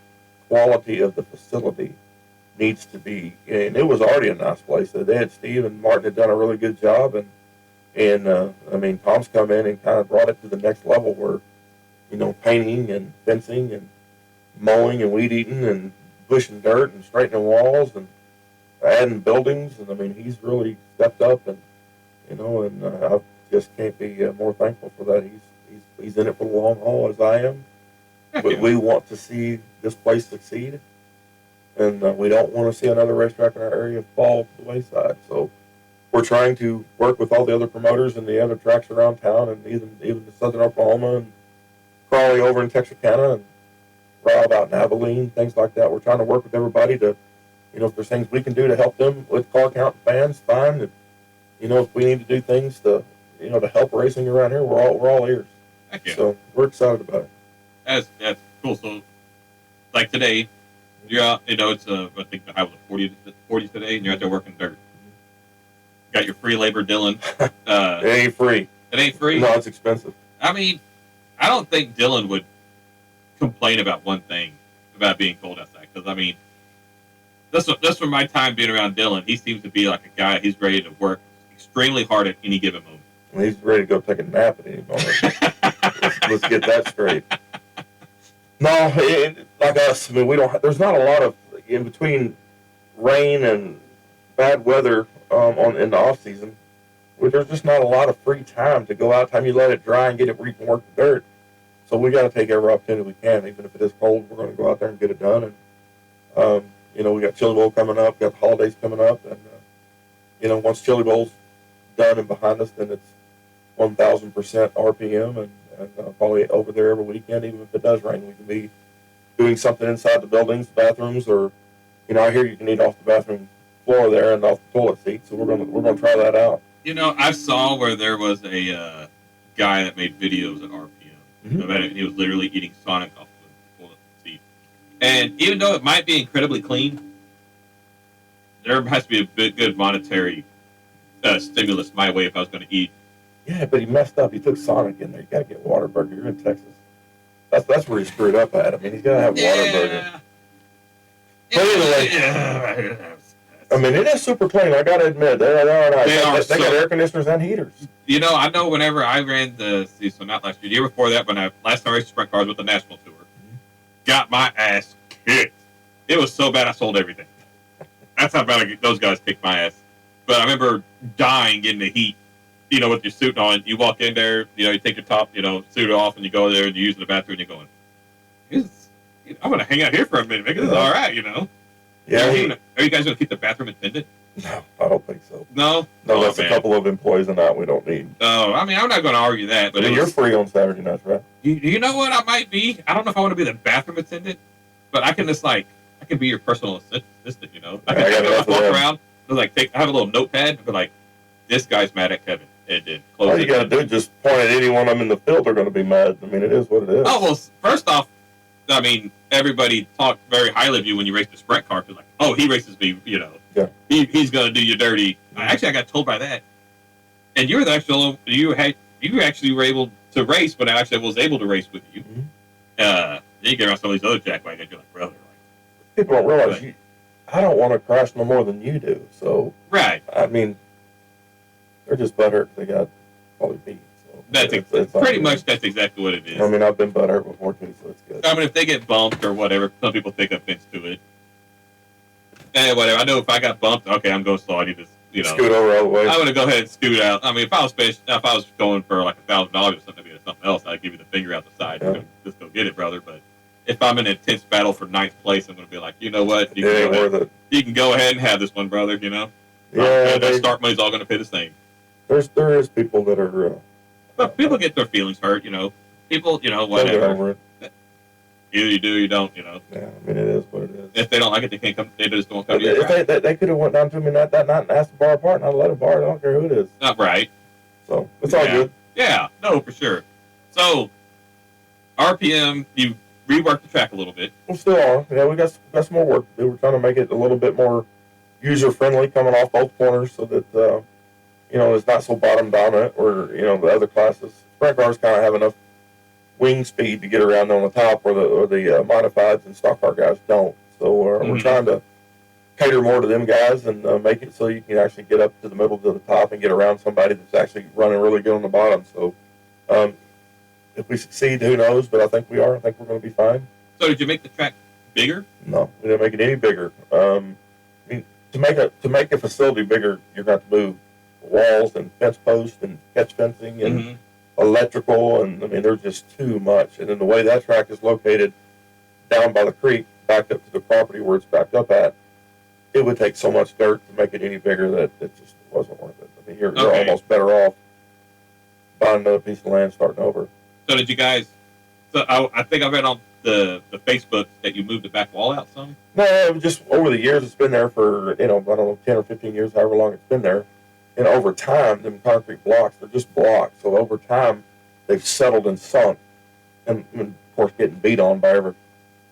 quality of the facility needs to be. And it was already a nice place. They had Steve and Martin had done a really good job, and I mean, Tom's come in and kind of brought it to the next level where, painting and fencing and mowing and weed eating and pushing dirt and straightening walls and adding buildings. And I mean, he's really stepped up, and I just can't be more thankful for that. He's in it for the long haul, as I am. We want to see this place succeed, and we don't want to see another racetrack in our area fall to the wayside. So we're trying to work with all the other promoters and the other tracks around town, and even the Southern Oklahoma and Crawley over in Texarkana and Rob out in Abilene, things like that. We're trying to work with everybody to, if there's things we can do to help them with car count and fans, fine. If we need to do things to, to help racing around here, we're all ears. Heck yeah. So we're excited about it. That's cool. So, like today, you're out. It's I think the high was 40 today, and you're out there working dirt. Got your free labor, Dylan. It ain't free. It ain't free. No, it's expensive. I mean, I don't think Dylan would complain about one thing about being cold outside, because I mean, that's from my time being around Dylan. He seems to be like a guy. He's ready to work extremely hard at any given moment. And he's ready to go take a nap at any moment. let's get that straight. No, like us, I mean, there's not a lot of, in between rain and bad weather in the off season, there's just not a lot of free time to go out. Time you let it dry and get it where you can work the dirt. So we got to take every opportunity we can, even if it is cold. We're going to go out there and get it done. And we got Chili Bowl coming up, got the holidays coming up, and once Chili Bowl's done and behind us, then it's 1,000% RPM, and probably over there every weekend. Even if it does rain, we can be doing something inside the buildings, bathrooms, or I hear you can eat off the bathroom floor there and off the toilet seat. So we're gonna try that out. I saw where there was a guy that made videos at RPM. Mm-hmm. He was literally eating Sonic off the toilet seat, and even though it might be incredibly clean, there has to be a good monetary stimulus my way if I was going to eat. Yeah, but he messed up. He took Sonic in there. You got to get Whataburger. You're in Texas. That's where he screwed up at. I mean, he's got to have Whataburger. But anyway, I mean, it is super clean. I got to admit, they're nice. They got air conditioners and heaters. I know whenever I ran so not last year, the year before that, when last time I raced sprint cars with the national tour, got my ass kicked. It was so bad I sold everything. That's how bad those guys kicked my ass. But I remember dying in the heat, with your suit on. You walk in there, you take your top, suit off, and you go there and you use the bathroom, and you're going, I'm going to hang out here for a minute, because it's all right, Yeah. Are you guys going to keep the bathroom attendant? No, I don't think so. No? No, that's a couple of employees and that we don't need. Oh, I mean, I'm not going to argue that. But you're free on Saturday nights, right? You know what I might be? I don't know if I want to be the bathroom attendant, but I can just like I can be your personal assistant. You know, I Yeah, I got can enough of walk them. around, and, like I have a little notepad, and be like, this guy's mad at Kevin, and then close All it. you got to do is just point at any one of them in the field. They're going to be mad. I mean, it is what it is. Oh well, first off, I mean everybody talked very highly of you when you raced the sprint car. Cause like, oh, he races me. You know, Yeah. He's gonna do you dirty. Actually, I got told by that, and you were the actual you actually were able to race, but I actually was able to race with you. Mhm. Then you get around some of these other jackwagons, you're like, brother, like, People don't realize I don't want to crash no more than you do. So, right. I mean, they're just butthurt. They got probably beat. So That's it's pretty good. much that's exactly what it is. I mean, I've been butthurt before too, so it's good. I mean, if they get bumped or whatever, some people take offense to it. And whatever. I know if I got bumped, okay, I'm going slow. I need to, you know, Scoot over all the way. I'm gonna go ahead and scoot out. I mean, if I was going for like $1,000 or something else, I'd give you the finger out the side. Yeah. Just go get it, brother. But if I'm in an intense battle for ninth place, I'm gonna be like, you know what? It ain't worth it. You can go ahead and have this one, brother. You know, Yeah, that start money's all gonna pay the same. there is people that are But people get their feelings hurt. You know, people, you know, they'll get whatever. over it. Either you do, or you don't. You know, Yeah, I mean, it is what it is. if they don't like it, they can't come. They just don't come to your track. They could have went down to me that night and asked to borrow a part, and I'd let them borrow it. I don't care who it is. Not right. So it's all Yeah. good. Yeah, no, for sure. So, RPM, you reworked the track a little bit. We still are. Yeah, we got some more work to do. We're trying to make it a little bit more user friendly, coming off both corners, so that it's not so bottom dominant. Or the other classes, sprint cars kind of have enough wing speed to get around on the top, or the modifieds and stock car guys don't. So we're trying to cater more to them guys and make it so you can actually get up to the middle to the top and get around somebody that's actually running really good on the bottom. So if we succeed, who knows? But I think we are. I think we're going to be fine. So, did you make the track bigger? No, we didn't make it any bigger. I mean, to make a facility bigger, you're going to have to move walls and fence posts and catch fencing and electrical, and I mean, there's just too much. And then the way that track is located down by the creek, backed up to the property where it's backed up at, it would take so much dirt to make it any bigger that it just wasn't worth it. I mean, you're almost better off buying another piece of land, starting over. So, did you guys? So, I think I read on the Facebook that you moved the back wall out some. No, just over the years, it's been there for, I don't know, 10 or 15 years, however long it's been there. And over time, them concrete blocks, they're just blocks. So over time, they've settled and sunk. And of course, getting beat on by every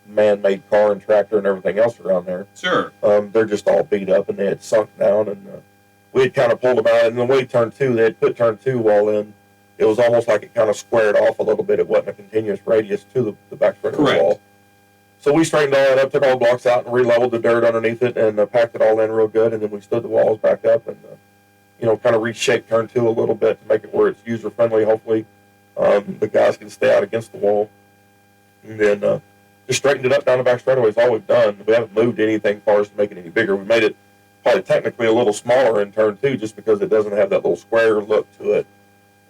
man-made car and tractor and everything else around there. Sure. They're just all beat up, and they had sunk down. And we had kind of pulled them out. And the way turn two, they had put turn two wall in. It was almost like it kind of squared off a little bit. It wasn't a continuous radius to the back straight of the wall. So we straightened all that up, took all the blocks out, and re-leveled the dirt underneath it, and packed it all in real good. And then we stood the walls back up and kind of reshaped turn two a little bit to make it where it's user friendly. Hopefully, the guys can stay out against the wall. And then just straightened it up down the back straightaway is all we've done. We haven't moved anything as far as to make it any bigger. We made it probably technically a little smaller in turn two just because it doesn't have that little square look to it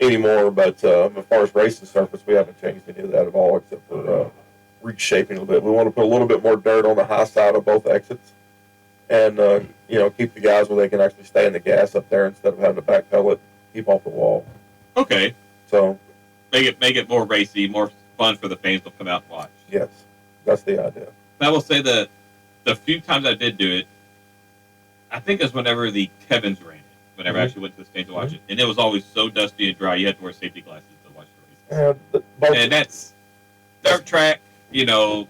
anymore. But as far as racing surface, we haven't changed any of that at all except for reshaping a little bit. We want to put a little bit more dirt on the high side of both exits. And, keep the guys where they can actually stay in the gas up there instead of having to backpedal it, keep off the wall. Okay. So Make it more racy, more fun for the fans to come out and watch. yes, that's the idea. I will say that the few times I did do it, I think it was whenever the Kevins ran it, whenever I actually went to the stage to watch it. And it was always so dusty and dry, you had to wear safety glasses to watch the race. And that's dirt track, the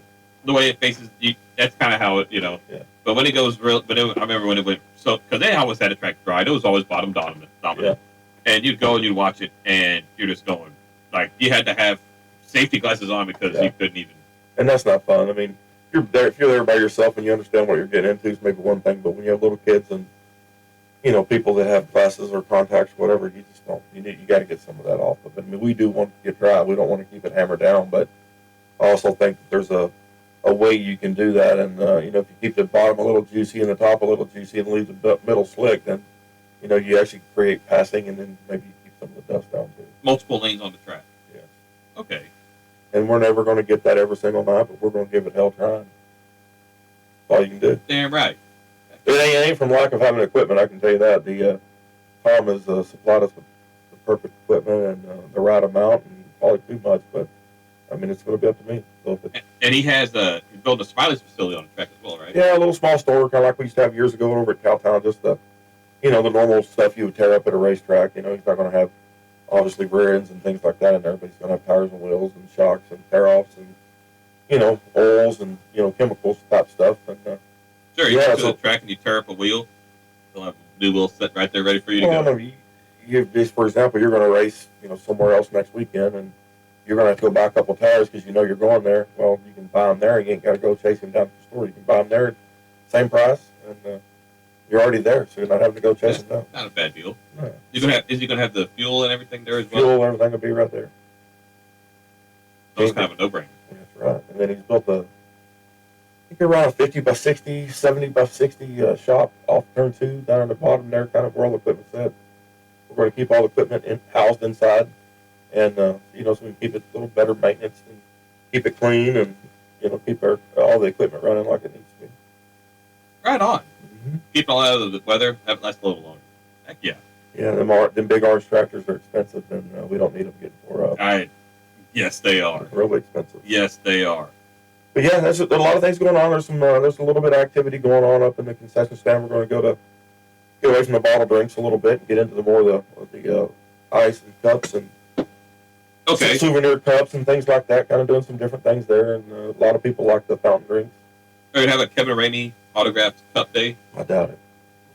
way it faces, that's kind of how it, Yeah. But when it goes real, I remember when it went, because they always had a track dry, it was always bottom dominant. Yeah. And you'd go and you'd watch it, and you're just going, like, you had to have safety glasses on because you couldn't even. And that's not fun. I mean, if you're there by yourself and you understand what you're getting into, it's maybe one thing. But when you have little kids and people that have glasses or contacts, or whatever, you just don't. You got to get some of that off. But I mean, we do want to get dry. We don't want to keep it hammered down. But I also think that there's a way you can do that. And if you keep the bottom a little juicy and the top a little juicy and leave the middle slick, then you actually create passing, and then maybe you keep some of the dust down too. Multiple lanes on the track. Yeah. Okay. And we're never going to get that every single night, but we're going to give it hell trying. That's all you can do. Damn right. It ain't from lack of having equipment, I can tell you that. The Tom has supplied us with the perfect equipment and the right amount, and probably too much, but I mean, it's going to be up to me. So if it's, And he has he's building a Smiley's facility on the track as well, right? yeah, a little small store, kind of like we used to have years ago over at Cowtown, just the, you know, the normal stuff you would tear up at a racetrack. You know, he's not going to have, obviously, rear ends and things like that in there, but he's going to have tires and wheels and shocks and tear-offs and, you know, oils and, you know, chemicals type stuff. And Sure, you yeah, go to so- the track and you tear up a wheel. They'll have a new wheel set right there ready for you to well, go. no, you just, for example, you're going to race, you know, somewhere else next weekend, and you're going to have to go buy a couple of tires because you know you're going there. Well, you can buy them there. You ain't got to go chase them down to the store. You can buy them there, same price, and you're already there, so you're not having to go chase them down. Not a bad deal. No. Is he gonna have the fuel and everything there as well? Fuel, everything will be right there. So it's kind of a no-brainer. That's right. And then he's built I think around a 50 by 60, 70 by 60 shop off turn 2 down in the bottom there, kind of where all the equipment's at. We're going to keep all the equipment housed inside, and you know, so we can keep it a little better maintenance and keep it clean, and you know, keep all the equipment running like it needs to be. Right on. Mm-hmm. Keep it all out of the weather. Have it last a little longer. Heck yeah. Yeah, them big orange tractors are expensive, and we don't need them getting tore up. Yes, they are. They're really expensive. Yes, they are. But yeah, there's a lot of things going on. There's a little bit of activity going on up in the concession stand. We're going to get away from the bottle drinks a little bit and get into the more of the ice and cups and Okay. souvenir cups and things like that. Kind of doing some different things there, and a lot of people like the fountain drinks. We're gonna have a Kevin Ramey autographed cup day. I doubt it.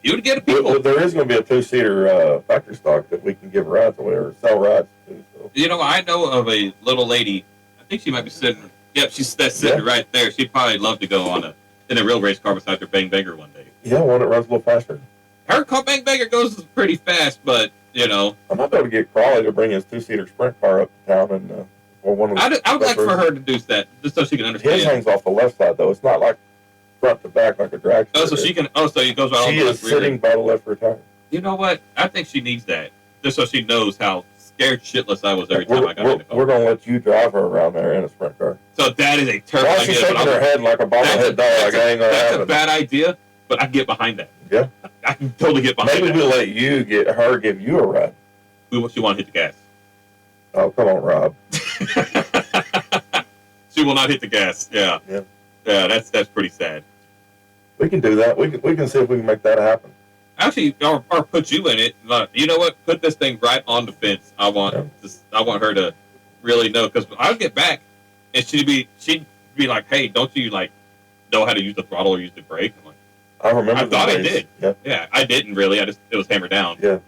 You would get a people. There is going to be a 2-seater factory stock that we can give rides away or sell rides to. So. You know, I know of a little lady. I think she might be sitting. Yep, that's sitting Yeah. right there. She'd probably love to go in a real race car beside her Bang Banger one day. Yeah, one that runs a little faster. Her car Bang Banger goes pretty fast, but you know, I might be able to get Crawley to bring his 2-seater sprint car up to town and or one of the. I would like for her to do that just so she can His understand. hangs off the left side though. It's not like front to back like a drag. Oh, so she can. Oh, so it goes right on She the is left rear. sitting by the left rear tire. You know what? I think she needs that just so she knows how scared shitless I was every time I got in the car. We're going to let you drive her around there in a sprint car. So that is a terrible Why is she idea. shaking her head like a bobblehead dog? Like I ain't going to That's have a it. bad idea, but I can get behind that. Yeah. I can totally get behind Maybe that. we'll let you get her give you a ride. She want to hit the gas. Oh, come on, Rob. She will not hit the gas. Yeah. Yeah. Yeah, that's pretty sad. We can do that. We can see if we can make that happen. Actually, or put you in it. You know what? Put this thing right on the fence. I want her to really know, because I'll get back and she'd be like, "Hey, don't you like know how to use the throttle or use the brake?" I'm like, I remember. I thought I the days. did. Yeah. "Yeah, I didn't really. It was hammered down." Yeah.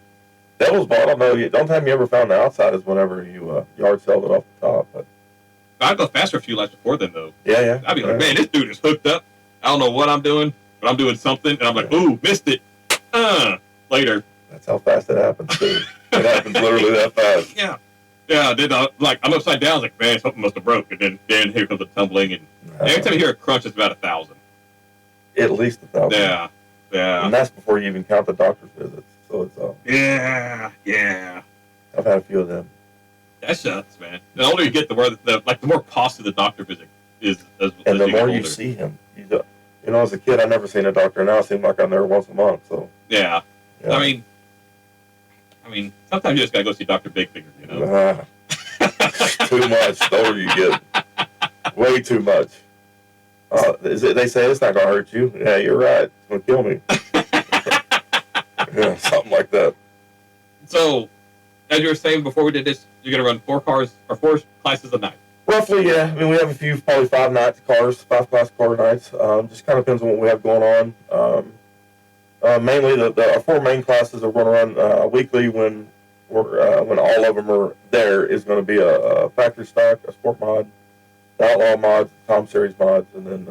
Devil's bottle. No, the only time you ever found the outside is whenever you yard sold it off the top. But I'd go faster a few laps before then, though. yeah. I'd be like, "Man, this dude is hooked up. I don't know what I'm doing, but I'm doing something." And I'm like, "Ooh, missed it." Later. That's how fast it happens, too. It happens literally that fast. Yeah. Yeah, then I'm upside down. I was like, "Man, something must have broke." And then here comes the tumbling. And every time you hear a crunch, it's about 1,000. At least 1,000. Yeah. Yeah. And that's before you even count the doctor's visits. So it's Yeah. I've had a few of them. That sucks, man. The older you get, the more costly the doctor visit is. And the you get more you older. see him, you know, as a kid, I never seen a doctor. Now it seems like I'm there once a month. So Yeah. yeah. I mean, sometimes you just gotta go see Dr. Big Finger, you know? Too much. The older you get, way too much. They say it's not gonna hurt you. Yeah, you're right. It's gonna kill me. Yeah, something like that. So, as you were saying before we did this, you're gonna run 4 classes a night. Roughly, yeah. I mean, we have a few, probably 5 5-class car nights. Just kind of depends on what we have going on. Mainly, our 4 main classes are going to run weekly when all of them are there. Is going to be a factory stock, a sport mod, the outlaw mods, the Tom Series mods, and then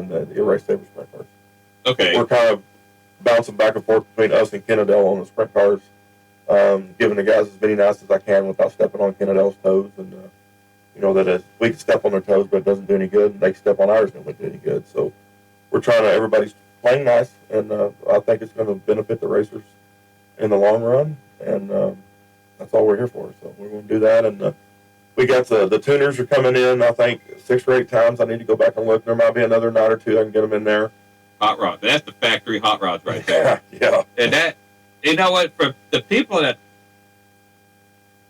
the Erase Saber sprint cars. Okay. We're kind of bouncing back and forth between us and Kennedale on the sprint cars, giving the guys as many nights as I can without stepping on Kennedale's toes, and you know that we can step on their toes, but it doesn't do any good. And they can step on ours, and it won't do any good. So we're trying to. Everybody's playing nice, and I think it's going to benefit the racers in the long run, and that's all we're here for. So we're going to do that, and we got the tuners are coming in. I think 6 or 8 times. I need to go back and look. There might be another night or two I can get them in there. Hot rod. That's the factory hot rods right there. Yeah. And that, you know what, for the people that,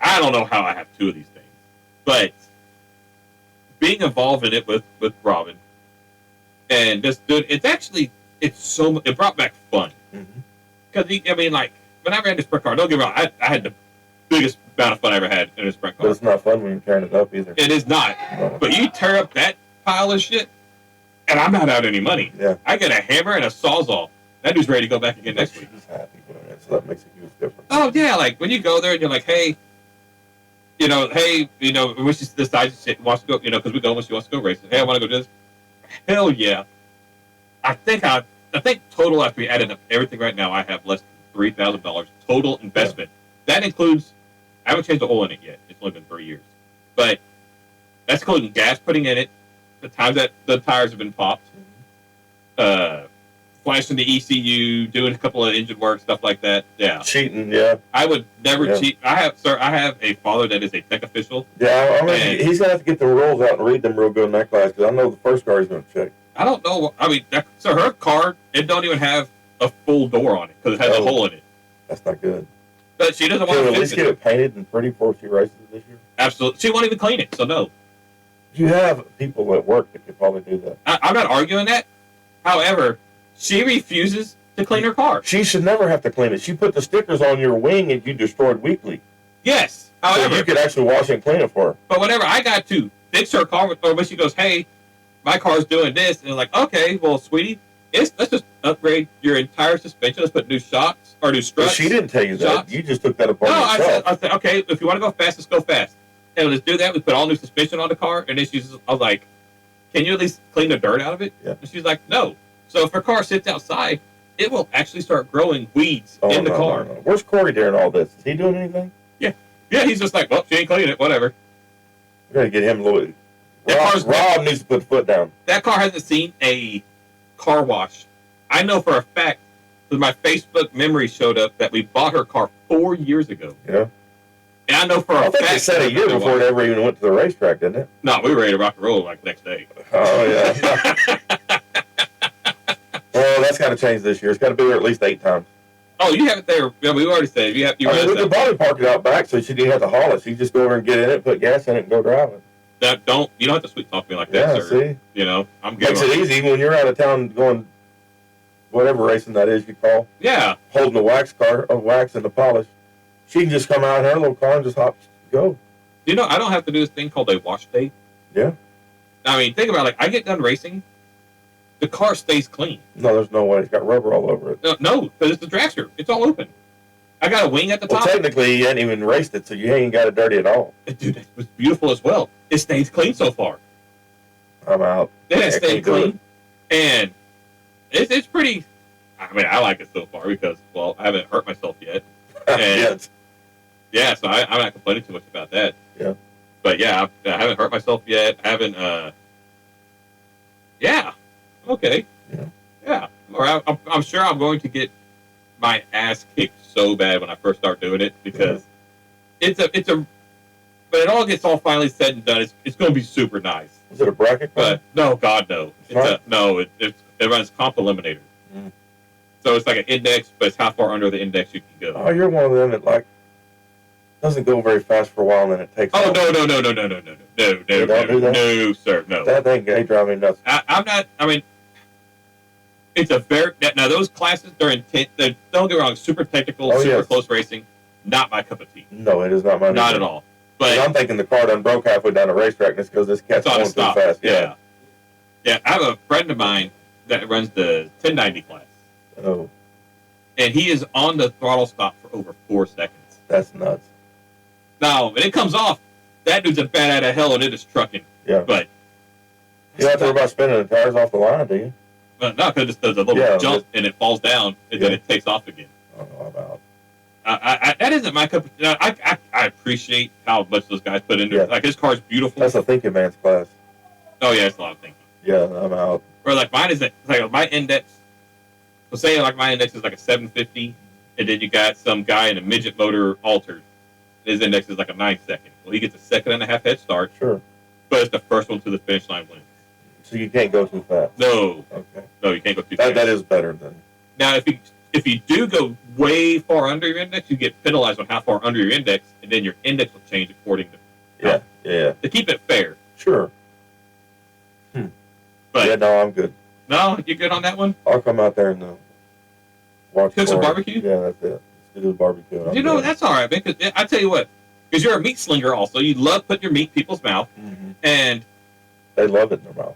I don't know how I have 2 of these things, but being involved in it with Robin, and just doing it brought back fun. Because I mean, like when I ran the sprint car, don't get me wrong, I had the biggest amount of fun I ever had in a sprint car. But it's not fun when you're tearing it up either. It is not. No. But you tear up that pile of shit, and I'm not out any money. Yeah. I get a hammer and a sawzall. That dude's ready to go back again next week. She's happy doing it, so that makes a huge difference. Oh yeah, like when you go there and you're like, hey, when she decides she wants to go, because we go when she wants to go racing. Hey, I want to go do this. Hell yeah. I think total after we added up everything right now, I have less than $3,000 total investment. Yeah. That includes, I haven't changed the oil in it yet. It's only been 3 years, but that's including gas putting in it, the times that the tires have been popped, flashing the ECU, doing a couple of engine work, stuff like that. Yeah. Cheating, yeah. I would never cheat. I have a father that is a tech official. Yeah, I mean, he's going to have to get the rules out and read them real good in that class, because I know the first car he's going to check. I don't know. I mean, so her car, it don't even have a full door on it, because it has a hole in it. That's not good. But she doesn't want to at least get it painted and pretty before she races this year? Absolutely. She won't even clean it, so no. You have people at work that could probably do that. I'm not arguing that. However, she refuses to clean her car. She should never have to clean it. She put the stickers on your wing and you destroyed weekly. Yes. However, so you could actually wash and clean it for her. But whenever I got to fix her car with her, when she goes, hey, my car's doing this, and I'm like, okay, well, sweetie, let's just upgrade your entire suspension. Let's put new shocks or new struts. But she didn't tell you that. Shocks. You just took that apart yourself. I said, okay, if you want to go fast, let's go fast. And let's do that. We put all new suspension on the car, and then I was like, can you at least clean the dirt out of it? Yeah. And she's like, no. So if her car sits outside, it will actually start growing weeds in the car. No. Where's Corey during all this? Is he doing anything? Yeah. Yeah, he's just like, well, she ain't cleaning it, whatever. We got to get him a little... Rob needs to put the foot down. That car hasn't seen a car wash. I know for a fact, because my Facebook memory showed up that we bought her car 4 years ago. Yeah. And I know for a fact... I think they said a year before it ever even went to the racetrack, didn't it? No, we were ready to rock and roll like the next day. Oh, yeah. Well, that's got to change this year. It's got to be there at least 8 times. Oh, you have it there. Yeah, we already said we could probably park it out back so she didn't have to haul it. She could just go over and get in it, put gas in it, and go driving. You don't have to sweet talk me like that, sir. See? I'm good. Makes it easy when you're out of town going whatever racing that is you call. Yeah. Holding the wax and the polish. She can just come out in her little car and just hop, go. I don't have to do this thing called a wash day. Yeah. I mean, think about it. Like, I get done racing, the car stays clean. No, there's no way. It's got rubber all over it. No, because it's the dragster. It's all open. I got a wing at the top. Well, technically, you hadn't even raced it, so you ain't got it dirty at all. Dude, it was beautiful as well. It stays clean so far. I'm out. It stayed clean. And it's pretty... I mean, I like it so far because, well, I haven't hurt myself yet. And yeah, so I'm not complaining too much about that. Yeah. But yeah, I haven't hurt myself yet. I haven't, yeah. Okay. Yeah. Or I'm sure I'm going to get my ass kicked so bad when I first start doing it because but it all gets all finally said and done. It's going to be super nice. Is it a bracket? But no, God, no. It runs comp eliminator. Mm. So it's like an index, but it's how far under the index you can go. Oh, you're one of them that doesn't go very fast for a while and then it takes off. No, sir, no. That thing ain't driving me nuts. I'm not, I mean, it's a now those classes, they're intense, don't get me wrong, super technical, super close racing, not my cup of tea. No, it is not my Not at all. But I'm thinking the car done broke halfway down the racetrack and it's because this cat's going too fast. Yeah. I have a friend of mine that runs the 1090 class. Oh. And he is on the throttle stop for over 4 seconds. That's nuts. Now, when it comes off, that dude's a bat out of hell and it is trucking. Yeah. But you don't have to worry about spinning the tires off the line, do you? But no, because it just does a little jump and it falls down and then it takes off again. Oh, I'm out. That isn't my cup of tea. I appreciate how much those guys put into it. Like, his car's beautiful. That's a thinking man's class. Oh, yeah, it's a lot of thinking. Yeah, I'm out. Or like mine is like my index. So say like my index is like a 750, and then you got some guy in a midget motor altered. His index is like a 9 second. Well, he gets a 1.5 head start. Sure. But it's the first one to the finish line wins. So you can't go too fast. No. Okay. No, you can't go too fast. That is better than. Now, if you do go way far under your index, you get penalized on how far under your index, and then your index will change according to. Yeah. To keep it fair. Sure. But Yeah, no, I'm good. no, you good on that one? I'll come out there and watch. Cook some Corey. barbecue? Yeah, that's it. Let's do the barbecue. You know, that's all right, man. Because I tell you what, because you're a meat slinger also. You love putting your meat in people's mouth. Mm-hmm. And They love it in their mouth.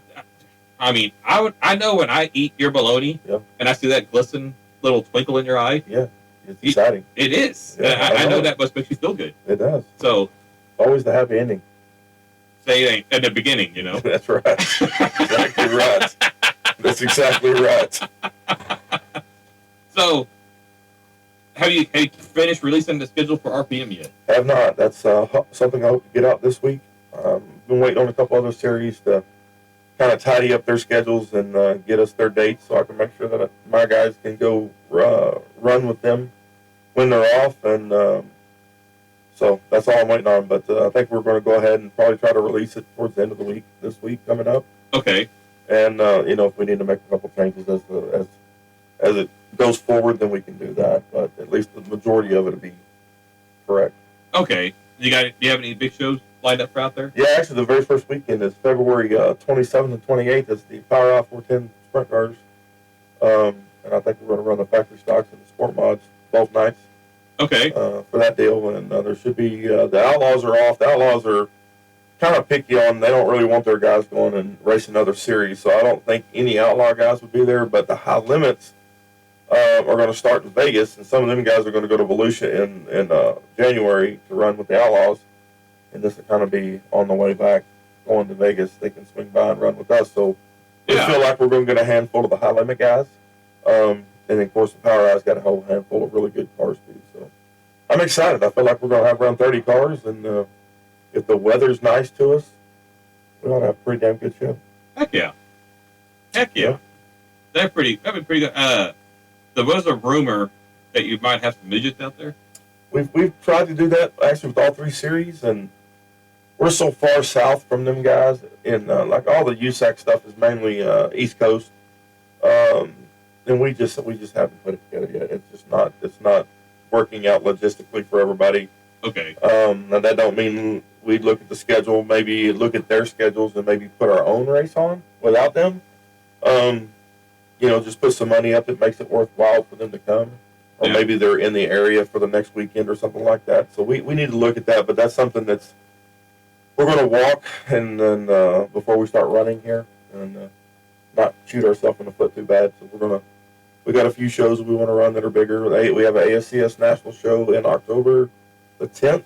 I mean, I know when I eat your bologna and I see that glisten little twinkle in your eye. Yeah, it's exciting. It is. Yeah, I know that must make you feel good. It does. So Always the happy ending. say it ain't at the beginning, you know. That's right. Exactly right. That's exactly right. So have you finished releasing the schedule for RPM yet? Have not. That's something I hope to get out this week. Been waiting on a couple other series to kind of tidy up their schedules and get us their dates so I can make sure that my guys can go run with them when they're off. And so that's all I'm waiting on. But I think we're going to go ahead and probably try to release it towards the end of the week, this week coming up. Okay. And, if we need to make a couple changes as it goes forward, then we can do that. But at least the majority of it will be correct. Okay. Do you have any big shows lined up for out there? Yeah, actually, the very first weekend is February 27th and 28th. Is the Power Out 410 sprint cars. And I think we're going to run the factory stocks and the sport mods both nights. Okay. For that deal. And there should be, the Outlaws are off. The Outlaws are kind of picky on, they don't really want their guys going and racing other series. So I don't think any Outlaw guys would be there. But the high limits are going to start in Vegas. And some of them guys are going to go to Volusia in January to run with the Outlaws. And this will kind of be on the way back going to Vegas. They can swing by and run with us. So we feel like we're going to get a handful of the high limit guys. And then, of course, the Power Out's got a whole handful of really good cars, too. So I'm excited. I feel like we're going to have around 30 cars. And if the weather's nice to us, we ought to have a pretty damn good show. Heck yeah. Heck yeah. That'd be pretty good. There was a rumor that you might have some midgets out there. We've tried to do that, actually, with all three series. And we're so far south from them guys. And, like, all the USAC stuff is mainly East Coast. And we just haven't put it together yet. It's not working out logistically for everybody. Okay. Now that don't mean we'd look at the schedule, maybe look at their schedules and maybe put our own race on without them. Just put some money up that makes it worthwhile for them to come. Or maybe they're in the area for the next weekend or something like that. So we need to look at that, but that's something that's we're going to walk and then before we start running here and not shoot ourselves in the foot too bad. So we got a few shows we want to run that are bigger. We have an ASCS National show in October the 10th.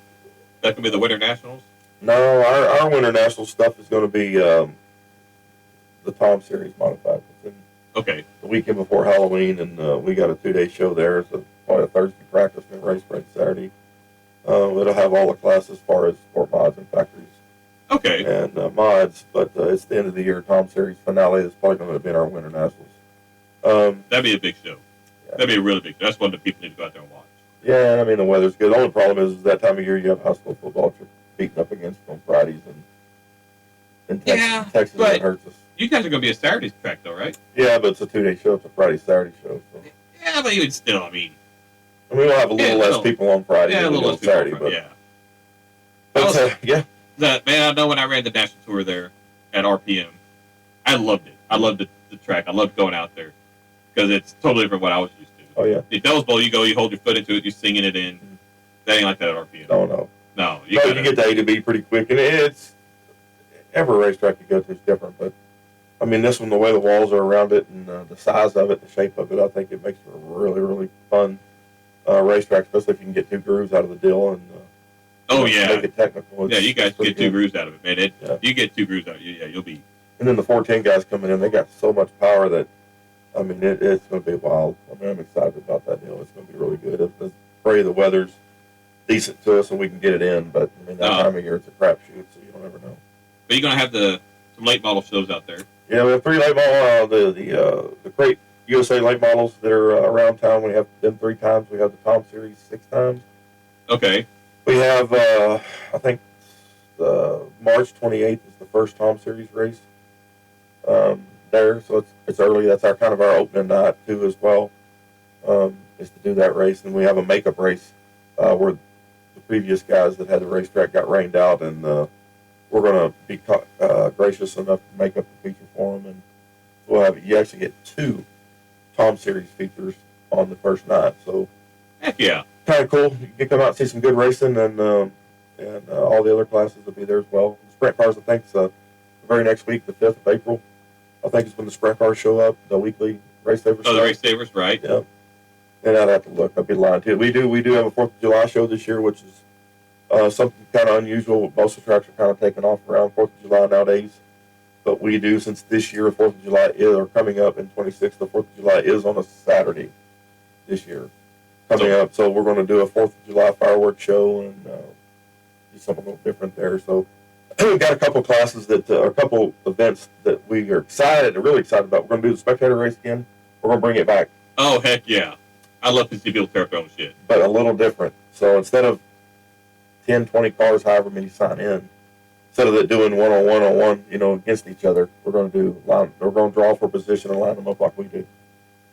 That could be the Winter Nationals? No, our Winter National stuff is going to be the Tom Series modified. It's in Okay. the weekend before Halloween, and we got a 2-day show there. It's probably a Thursday practice and a race break Saturday. It'll have all the classes as far as sport mods and factories. Okay. And mods, but it's the end of the year Tom Series finale. That's probably going to be in our Winter Nationals. That'd be a big show. Yeah. That'd be a really big show. That's one that people need to go out there and watch. Yeah, I mean, the weather's good. The only problem is that time of year you have high school football you're beating up against on Fridays, and Texas but that hurts us. You guys are going to be a Saturday track, though, right? Yeah, but it's a 2-day show. It's a Friday-Saturday show. So. Yeah, but even still, I mean, we'll have a little less people on Friday yeah, a than little on less people. Saturday. But, Yeah. yeah. Man, I know when I ran the national tour there at RPM, I loved it. I loved the track. I loved going out there because it's totally different what I was used to. Oh, yeah. The Devil's Bowl, you go, you hold your foot into it, you're singing it in. That ain't like that at RPM. No. You get to A to B pretty quick, and it's every racetrack you go to is different. But I mean, this one, the way the walls are around it and the size of it, the shape of it, I think it makes it a really, really fun racetrack, especially if you can get 2 grooves out of the deal and make it technical. Yeah, you guys get 2 grooves out of it, man. Yeah. You get 2 grooves out of it, you'll be. And then the 410 guys coming in, they got so much power that, I mean, it's going to be wild. I mean, I'm excited about that deal. It's going to be really good. I pray the weather's decent to us and we can get it in, but I mean, that time of year it's a crapshoot, so you don't ever know. But you're going to have some late model shows out there. Yeah, we have 3 late model, the Crate USA late models that are around town. We have them 3 times. We have the Tom Series 6 times. Okay. We have, I think, March 28th is the first Tom Series race there, so it's early. That's our opening night too as well, is to do that race. And we have a makeup race where the previous guys that had the racetrack got rained out, and we're we're going to be gracious enough to make up the feature for them, and we'll have you actually get 2 Tom Series features on the first night. So Heck yeah. kind of cool. You can come out and see some good racing, and all the other classes will be there as well. The sprint cars, I think, the very next week, the 5th of April, I think is when the sprint cars show up, the weekly race savers. Oh, the race savers, right? Yeah. And I'd have to look. I'd be lying to you. We do have a 4th of July show this year, which is something kind of unusual. Most of the tracks are kind of taking off around 4th of July nowadays. But we do, since this year, 4th of July or coming up in 26th, the 4th of July is on a Saturday this year coming up. So we're going to do a 4th of July fireworks show and do something a little different there. So we've got a couple classes a couple events that we are really excited about. We're going to do the spectator race again. We're going to bring it back. Oh, heck yeah. I love to see people tear up their own shit. But a little different. So instead of 10, 20 cars, however many sign in, instead of it doing one-on-one, against each other, we're going to draw for position and line them up like we do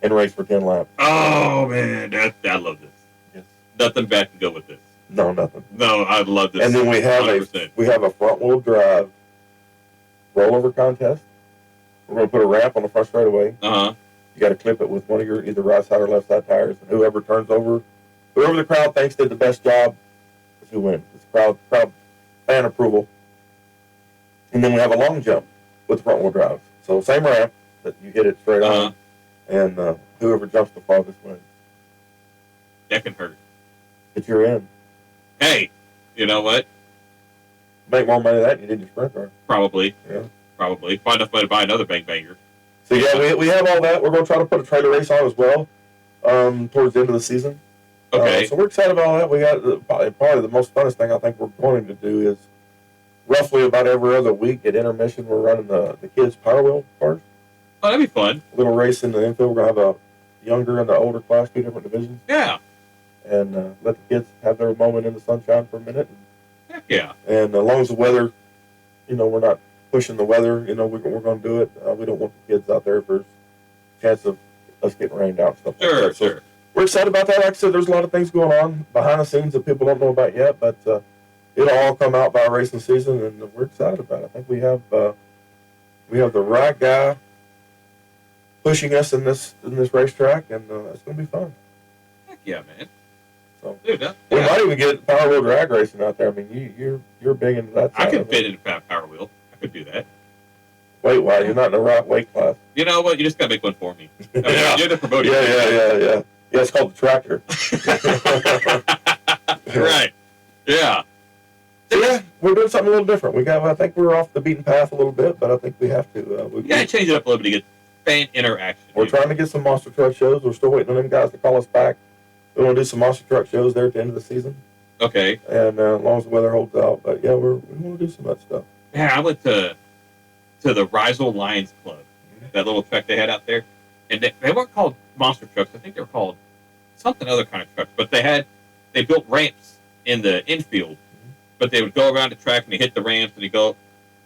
and race for 10 laps. Oh, man. I love this. Yes. Nothing bad can go with this. No, nothing. No, I love this. And then we have 100%. a front-wheel drive rollover contest. We're going to put a ramp on the front straightaway. Uh-huh. You got to clip it with one of your either right side or left side tires, and whoever the crowd thinks did the best job is who wins. It's crowd fan approval. And then we have a long jump with front wheel drive. So same ramp that you hit it straight on, and whoever jumps the farthest wins. That can hurt. But you're in. Hey, you know what? Make more money than that than you did your sprint car. Probably. Yeah. Probably. Find enough money to buy another bang banger. So yeah, we have all that. We're going to try to put a trailer race on as well towards the end of the season. Okay. So we're excited about all that. We got probably the most funnest thing I think we're going to do is roughly about every other week at intermission we're running the kids power wheel cars. Oh, that'd be fun. A little race in the infield. We're going to have a younger and the older class, 2 different divisions. Yeah. And let the kids have their moment in the sunshine for a minute. Heck yeah. And as long as the weather, we're not pushing the weather, we're going to do it. We don't want the kids out there if there's a chance of us getting rained out and stuff like that. So Sure. we're excited about that. Like I said, there's a lot of things going on behind the scenes that people don't know about yet, but it'll all come out by racing season, and we're excited about it. I think we have the right guy pushing us in this racetrack, and it's going to be fun. Heck yeah, man. So Dude, we might even get power wheel drag racing out there. I mean, you're big into that. I could fit in a power wheel. I could do that. Weight-wise, you're not in the right weight class. You know what? You just got to make one for me. I mean, Yeah. You're the promoter. Yeah. Yeah, it's called the tractor. Right. Yeah. So yeah, we're doing something a little different. I think we're off the beaten path a little bit, but I think we have to. You got to change it up a little bit to get fan interaction. We're trying to get some monster truck shows. We're still waiting on them guys to call us back. We want to do some monster truck shows there at the end of the season. Okay. And as long as the weather holds out. But yeah, we want to do some of that stuff. Yeah, I went to the Rizal Lions Club, that little truck they had out there, and they weren't called monster trucks. I think they were called something other kind of trucks. But they built ramps in the infield, but they would go around the track and they hit the ramps and they go.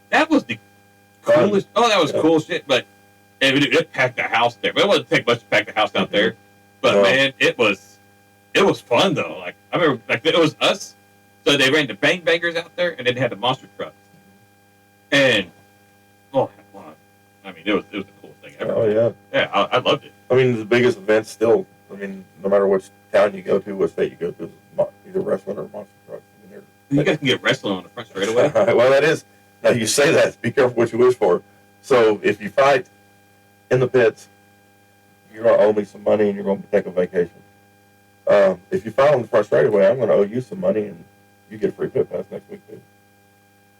That was the coolest. Oh, that was cool shit. But it packed the house there. But it wasn't take much to pack the house out there. But man, it was fun though. Like I remember, it was us. So they ran the bang bangers out there, and then they had the monster trucks. And I mean, it was the coolest thing ever. Oh yeah. Yeah, I loved it. I mean, the biggest event still. I mean, no matter which town you go to, what state you go to, is either wrestling or monster trucks. I mean, You guys can get wrestling on the front straightaway. Well, that is. Now you say that. Be careful what you wish for. So if you fight in the pits, you're going to owe me some money and you're going to take a vacation. If you fight on the front straightaway, I'm going to owe you some money and you get a free pit pass next week too.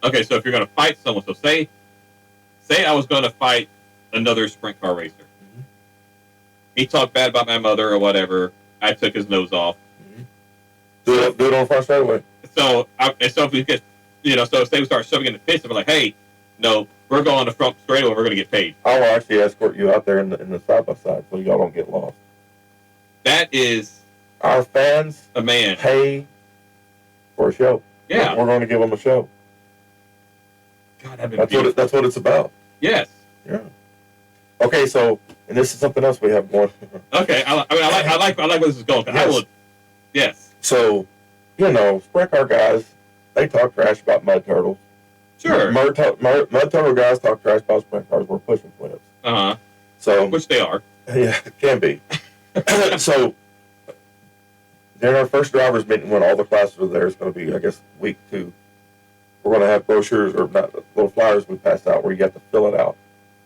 Okay, so if you're going to fight someone, so say I was going to fight another sprint car racer. Mm-hmm. He talked bad about my mother or whatever. I took his nose off. Mm-hmm. Do it on the front straightaway. So if we get, so say we start shoving in the pits and we're like, hey, no, we're going on the front straightaway. We're going to get paid. I will actually escort you out there in the side by side so y'all don't get lost. That is our fans. A man pay for a show. Yeah, we're going to give them a show. God, that's what it's about. Yes. Yeah. Okay, so and this is something else we have more. Okay, I like where this is going. Yes. Yes. So, sprint car guys, they talk trash about mud turtles. Sure. Mud turtle guys talk trash about sprint cars. We're pushing flips. So Which they are. yeah, it can be. So during our first drivers meeting, when all the classes are there, it's going to be, I guess, week 2. We're going to have brochures or not little flyers we pass out where you have to fill it out.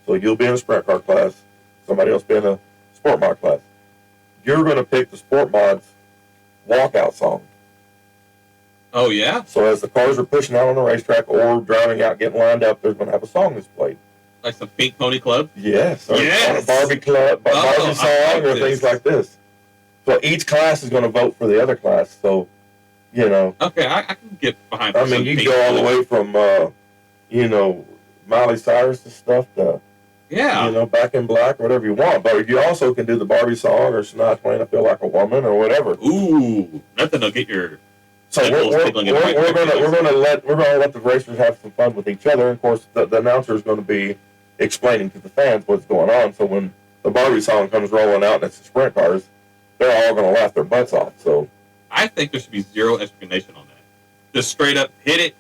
So you'll be in a sprint car class, somebody else be in a sport mod class. You're going to pick the sport mod's walkout song. Oh, yeah? So as the cars are pushing out on the racetrack or driving out, getting lined up, there's going to have a song that's played. Like some Pink Pony Club? Yes. Or Yes. a Barbie club, Barbie song, like or this. things like this. So each class is going to vote for the other class. So, you know. Okay, I can get behind I some mean, you Pink go all the Pony. way from, you know, Miley Cyrus to stuff to, Yeah. you know, Back in Black, whatever you want. But you also can do the Barbie song or Shania Twain, I Feel Like a Woman, or whatever. Ooh, nothing to get your... So Nipples we're tickling in the right gonna let the racers have some fun with each other. Of course, the announcer is going to be explaining to the fans what's going on. So when the Barbie song comes rolling out and it's the sprint cars, they're all going to laugh their butts off. So I think there should be zero explanation on that. Just straight up hit it,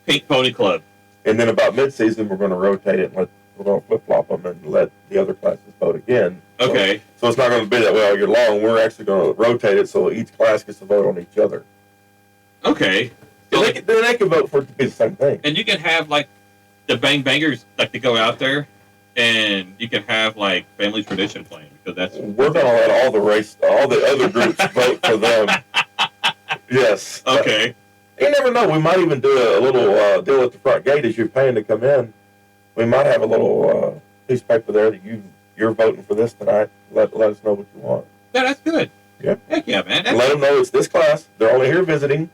Pink Pony Club. and then about mid-season, we're going to rotate it and we're going to flip-flop them and let the other classes vote again. Okay. So it's not going to be that way all year long. We're actually going to rotate it so each class gets to vote on each other. Okay. So So, they can vote for it to be the same thing. and you can have, like, the Bang Bangers, like, to go out there, and you can have, like, Family Tradition playing, because that's... We're going to let all the other groups vote for them. Yes. Okay. You never know. We might even do a little deal at the front gate as you're paying to come in. We might have a little piece of paper there that you're voting for this tonight. Let us know what you want. Yeah, that's good. Yeah. Heck yeah, man. Let them know it's this class. They're only here visiting.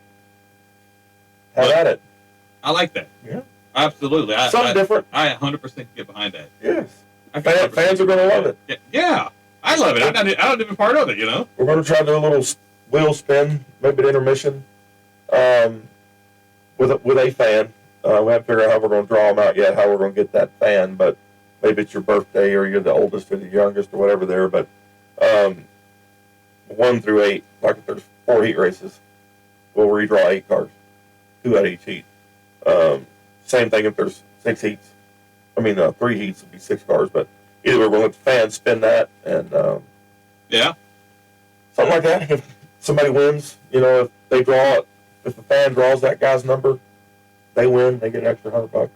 Have at it. I like that. Yeah. Absolutely. Something different. I 100% get behind that. Yes. I can 100% Fans are going to love it. Yeah. I love it. I'm not even part of it, you know? We're going to try to do a little wheel spin, maybe an intermission, with a fan. We haven't figured out how we're going to draw them out yet, how we're going to get that fan, but maybe it's your birthday or you're the oldest or the youngest or whatever there. But 1 through 8, like if there's 4 heat races, we'll redraw 8 cars, 2 out of each heat. Same thing if there's 6 heats. 3 heats would be 6 cars, but either way, we'll let the fans spin that and Yeah. something like that. If somebody wins, if they draw it, if the fan draws that guy's number, they win. They get an extra $100.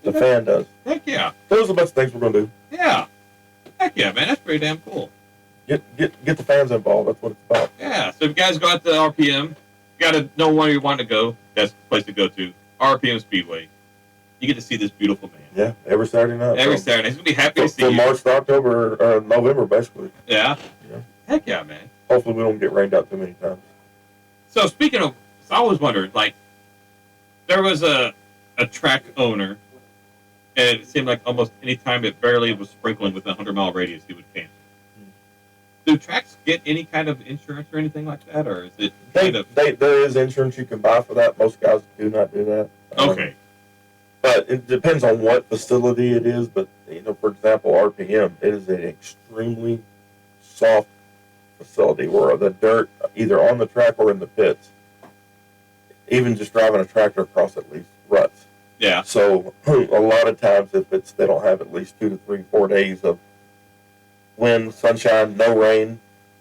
The fan does. Heck yeah. Those are the best things we're going to do. Yeah. Heck yeah, man. That's pretty damn cool. Get the fans involved. That's what it's about. Yeah. So if you guys go out to RPM, you got to know where you want to go. That's the place to go to. RPM Speedway. You get to see this beautiful man. Yeah, every Saturday night. Every Saturday. He's going to be happy to see From you. March to October or November, basically. Yeah. Yeah. Heck yeah, man. Hopefully we don't get rained out too many times. So speaking of, I always wondered, like, there was a track owner, and it seemed like almost any time it barely was sprinkling within a 100-mile radius, he would cancel. Do tracks get any kind of insurance or anything like that, or is it kind of... There is insurance you can buy for that. Most guys do not do that. Okay. But it depends on what facility it is. But, for example, RPM, it is an extremely soft facility where the dirt, either on the track or in the pits, even just driving a tractor across at least ruts. Yeah. So a lot of times if they don't have at least 2 to 3, 4 days of wind, sunshine, no rain,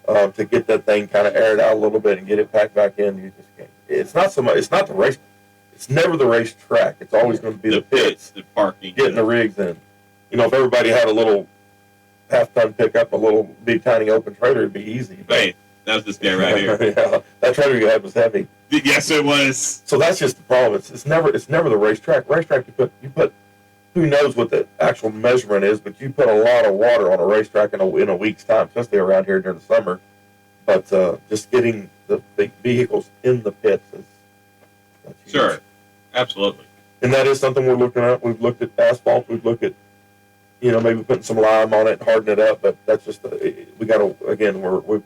to get that thing kind of aired out a little bit and get it packed back in, you just can't. It's not so much. It's not the race. It's never the race track. It's always going to be the pits, the parking, getting the rigs in. If everybody had a little half-ton pickup, a little big tiny open trailer, it'd be easy. But, Hey, that was this guy right here. yeah, that trailer you had was heavy. Yes, it was. So that's just the problem. It's never the racetrack. Racetrack you put who knows what the actual measurement is, but you put a lot of water on a racetrack in a week's time, especially around here during the summer. But just getting the vehicles in the pits that's huge. Sure. Absolutely. And that is something we're looking at. We've looked at asphalt. We've looked at maybe putting some lime on it and harden it up. But that's just we got to again we're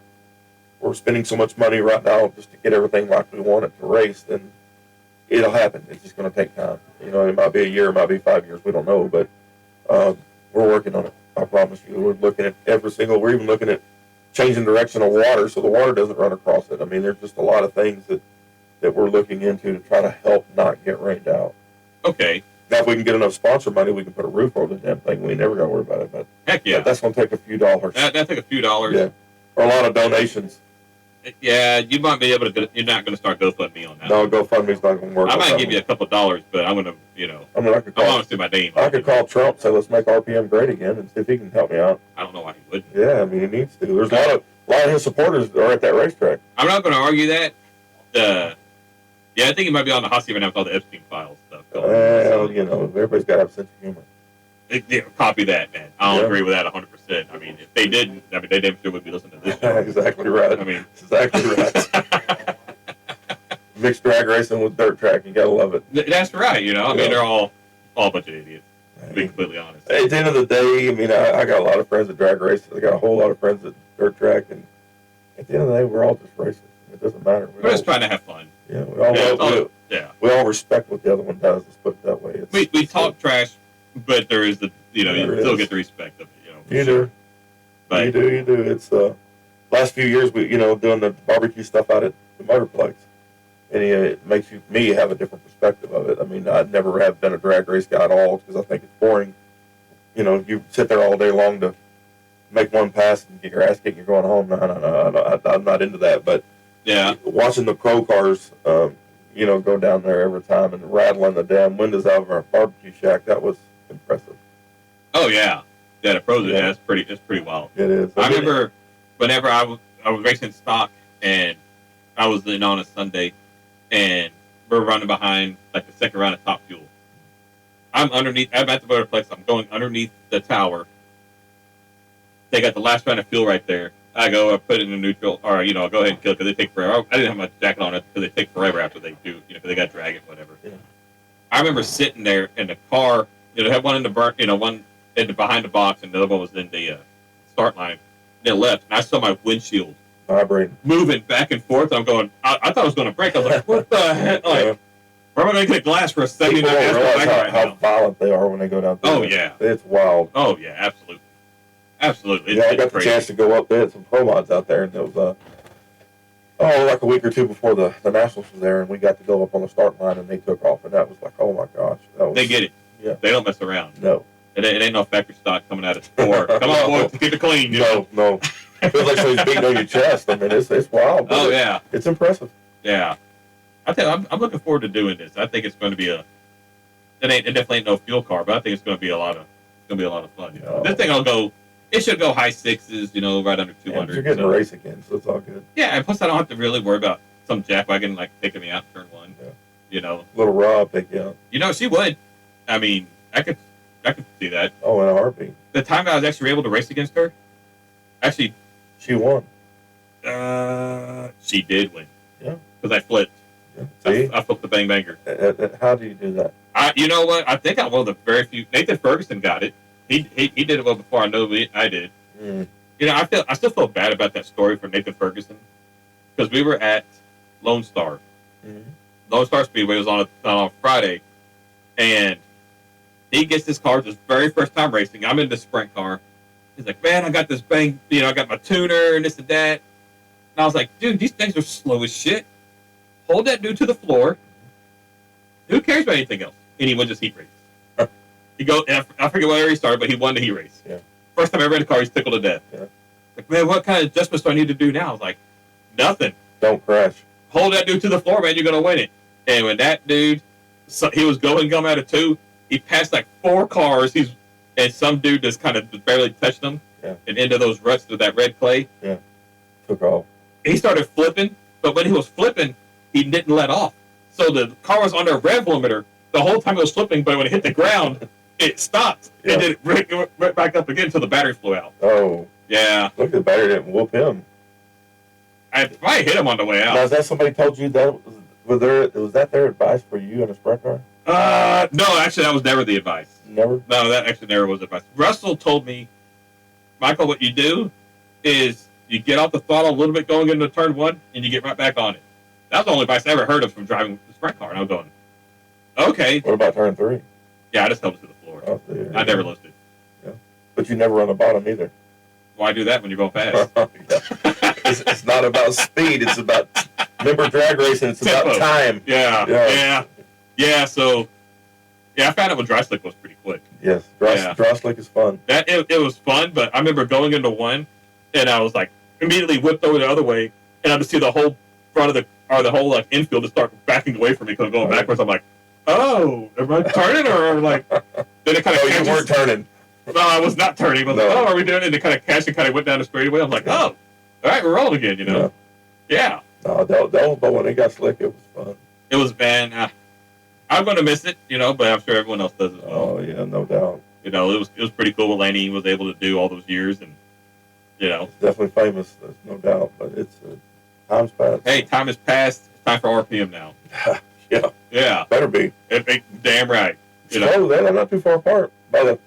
spending so much money right now just to get everything like we want it to race, and it'll happen. It's just going to take time. It might be a year, it might be 5 years. We don't know, but we're working on it. I promise you. We're looking at we're even looking at changing direction of water so the water doesn't run across it. There's just a lot of things that we're looking into to try to help not get rained out. Okay. Now, if we can get enough sponsor money, we can put a roof over the damn thing. We never got to worry about it. But Heck yeah. that's going to take a few dollars. That take a few dollars. Yeah. Or a lot of donations. Yeah, you might be able to. You're not going to start GoFundMe on that. No, GoFundMe's not going to work. I might give you a couple dollars, but I'm going to, I mean, I want to see my name. I could call Trump, say let's make RPM great again, and see if he can help me out. I don't know why he wouldn't. Yeah, I mean he needs to. There's a lot of his supporters are at that racetrack. I'm not going to argue that. Yeah, I think he might be on the hot seat right now with all the Epstein files stuff going on. Well, everybody's got to have a sense of humor. Copy that, man. I don't agree with that 100%. I mean, if they didn't, they damn sure would be listening to this show. Exactly right. I mean, exactly right. Mixed drag racing with dirt track, you gotta love it. That's right. I mean, they're all a bunch of idiots. To be completely honest. At the end of the day, I mean, I got a lot of friends at drag racing. I got a whole lot of friends at dirt track, and at the end of the day, we're all just racers. It doesn't matter. We're just trying to have fun. Yeah, we all respect what the other one does. Let's put it that way. We talk trash, but there is you still get the respect of it. You do. But, you do. It's last few years we doing the barbecue stuff out at the Motorplex, and it makes me have a different perspective of it. I mean, I never have been a drag race guy at all because I think it's boring. You sit there all day long to make one pass and get your ass kicked and you're going home. No, I'm not into that. But yeah, watching the pro cars, go down there every time and rattling the damn windows out of our barbecue shack, that was impressive. Oh yeah, the pros. Yeah, it's pretty wild. It is. I remember whenever I was racing stock and I was in on a Sunday and we're running behind like the second round of Top Fuel. I'm at the Motorplex. I'm going underneath the tower. They got the last round of fuel right there. I put it in neutral, or I'll go ahead and kill it because they take forever. I didn't have my jacket on it because they take forever after they do, because they got to drag it, whatever. Yeah. I remember sitting there in the car. They had one in the one behind the box, and the other one was in the start line. They left, and I saw my windshield vibrating, moving back and forth. I'm going. I thought I was going to break. I was like, "What the heck?" Like, where am I going to get a glass for a second? People don't realize how violent they are when they go down there. Oh yeah, it's wild. Oh yeah, absolutely. Absolutely. I got the chance to go up there. Had some pro mods out there, and it was like a week or two before the Nationals was there, and we got to go up on the start line, and they took off, and that was like, oh my gosh, they get it. Yeah, they don't mess around. No, it ain't no factory stock coming out of the store. Come on, boys, keep it clean. No. It feels like somebody's beating on your chest. I mean, it's wild. Oh yeah, it's impressive. Yeah, I tell you, I'm looking forward to doing this. I think it's going to be it definitely ain't no fuel car, but I think it's going to be a lot of fun. This thing will go. It should go high sixes, right under 200. You're getting a race again, so it's all good. Yeah, and plus I don't have to really worry about some jackwagon taking me out in turn one. Yeah. Little Rob take you out. She would. I mean, I could see that. Oh, in a heartbeat. The time I was actually able to race against her, actually, she won. She did win. Yeah. Because I flipped. Yeah. See? I flipped the bang banger. How do you do that? You know what? I think I'm one of the very few. Nathan Ferguson got it. He did it well before I did. Mm. I still feel bad about that story for Nathan Ferguson because we were at Lone Star. Mm-hmm. Lone Star Speedway was on Friday, and he gets this car his very first time racing. I'm in the sprint car. He's like, man, I got this bang, I got my tuner and this and that. And I was like, dude, these things are slow as shit. Hold that dude to the floor. Who cares about anything else? And he wins his heat race. I forget where he started, but he won the heat race. Yeah. First time I ever in a car, he's tickled to death. Yeah. Like, man, what kind of adjustments do I need to do now? I was like, nothing. Don't crash. Hold that dude to the floor, man. You're going to win it. And when that dude, he was going out of 2, he passed like 4 cars. And some dude just kind of barely touched him. Yeah. And into those ruts of that red clay. Yeah. Took off. He started flipping, but when he was flipping, he didn't let off. So the car was under a rev limiter the whole time it was flipping, but when it hit the ground, it stopped. Yeah. And then it went back up again until the battery flew out. Oh. Yeah. Look, the battery didn't whoop him. I probably hit him on the way out. Now, is that somebody told you that? Was that their advice for you in a sprint car? No, actually, that was never the advice. Never? No, that actually never was advice. Russell told me, Michael, what you do is you get off the throttle a little bit going into turn 1, and you get right back on it. That was the only advice I ever heard of from driving the sprint car. And I was going, okay. What about turn 3? Yeah, I just held it to the floor. Oh, I never lifted. Yeah. But you never run the bottom either. Why do that when you're going fast? It's not about speed. It's about, remember drag racing, it's tempo. About time. Yeah. So Yeah, I found out when dry slick was pretty quick. Yes, Yeah. dry slick is fun. It was fun, but I remember going into one, and I was like immediately whipped over the other way, and I just see the whole front of the whole like infield to start backing away from me because I'm going backwards. I'm like, oh, am I turning or like? Then it kind of. Oh, you weren't turning. No, I was not turning. I was like, oh, are we doing it? And it kind of cashed and kind of went down the straightaway. I'm like, oh, all right, we're rolling again. You know? Yeah. No, that was, but when it got slick, it was fun. It was man. I'm gonna miss it, you know, but I'm sure everyone else does as well. Oh yeah, no doubt. You know, it was pretty cool what Laney was able to do all those years, and you know, It's definitely famous. There's no doubt, but it's time's passed. hey, time has passed. It's time for RPM now. Yeah, Yeah, better be. damn right. You know, Slow, they're not too far apart. By the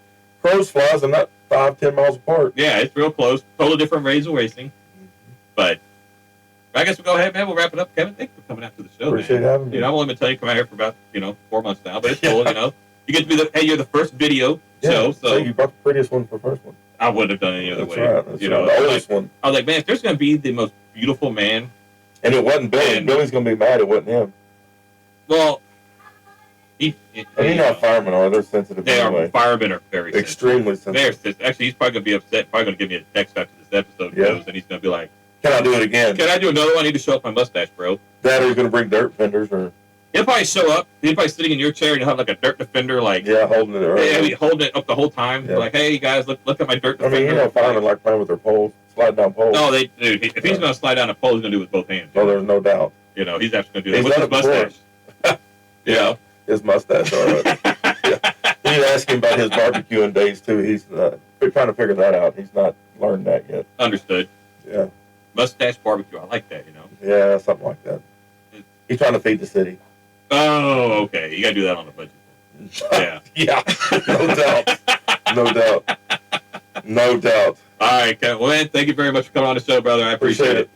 crow's flies, they're not 5-10 miles apart. yeah, it's real close. Totally different ways of racing, but I guess we'll go ahead, man. We'll wrap it up. Kevin, thanks for coming out to the show. Appreciate man. having me. You know, I've only been telling you to come out here for about 4 months now, but it's cool. You know, you get to be you're the first video show, so you brought the prettiest one for first one. I wouldn't have done it any other That's way. right. That's you know, right. The oldest one. I was like, man, if there's going to be the most beautiful man, And it wasn't Billy. And- Billy's going to be mad it wasn't him. well, And you know how firemen are. They're sensitive they anyway. are firemen are very sensitive. Extremely They're sensitive. sensitive. Actually, he's probably going to be upset. Probably going to give me a text after this episode Yeah. goes, and he's going to be like, Can I do it again? "Can I do another one? I need to show up my mustache, bro." Dad, are you going to bring dirt fenders or He'll probably show up. He'll probably sitting in your chair, and you'll have like a dirt defender, like holding it around? hey, holding it up the whole time. Yeah. Like, hey guys, look at my dirt I defender. mean, you know, firemen like playing with their poles, sliding down poles. No, dude. If he's going to slide down a pole, he's going to do it with both hands. Oh, there's no doubt. You know, he's actually going to do that He's with his done it before. mustache. You know. His mustache, all right. Yeah. You need to ask him about his barbecuing days, too. He's we're trying to figure that out. He's not learned that yet. Understood. Yeah. Mustache barbecue. I like that, you know. Yeah, something like that. He's trying to feed the city. Oh, okay. You got to do that on the budget. Yeah. Yeah, no doubt. No doubt. No doubt. All right, Kevin. Well, man, thank you very much for coming on the show, brother. I appreciate it.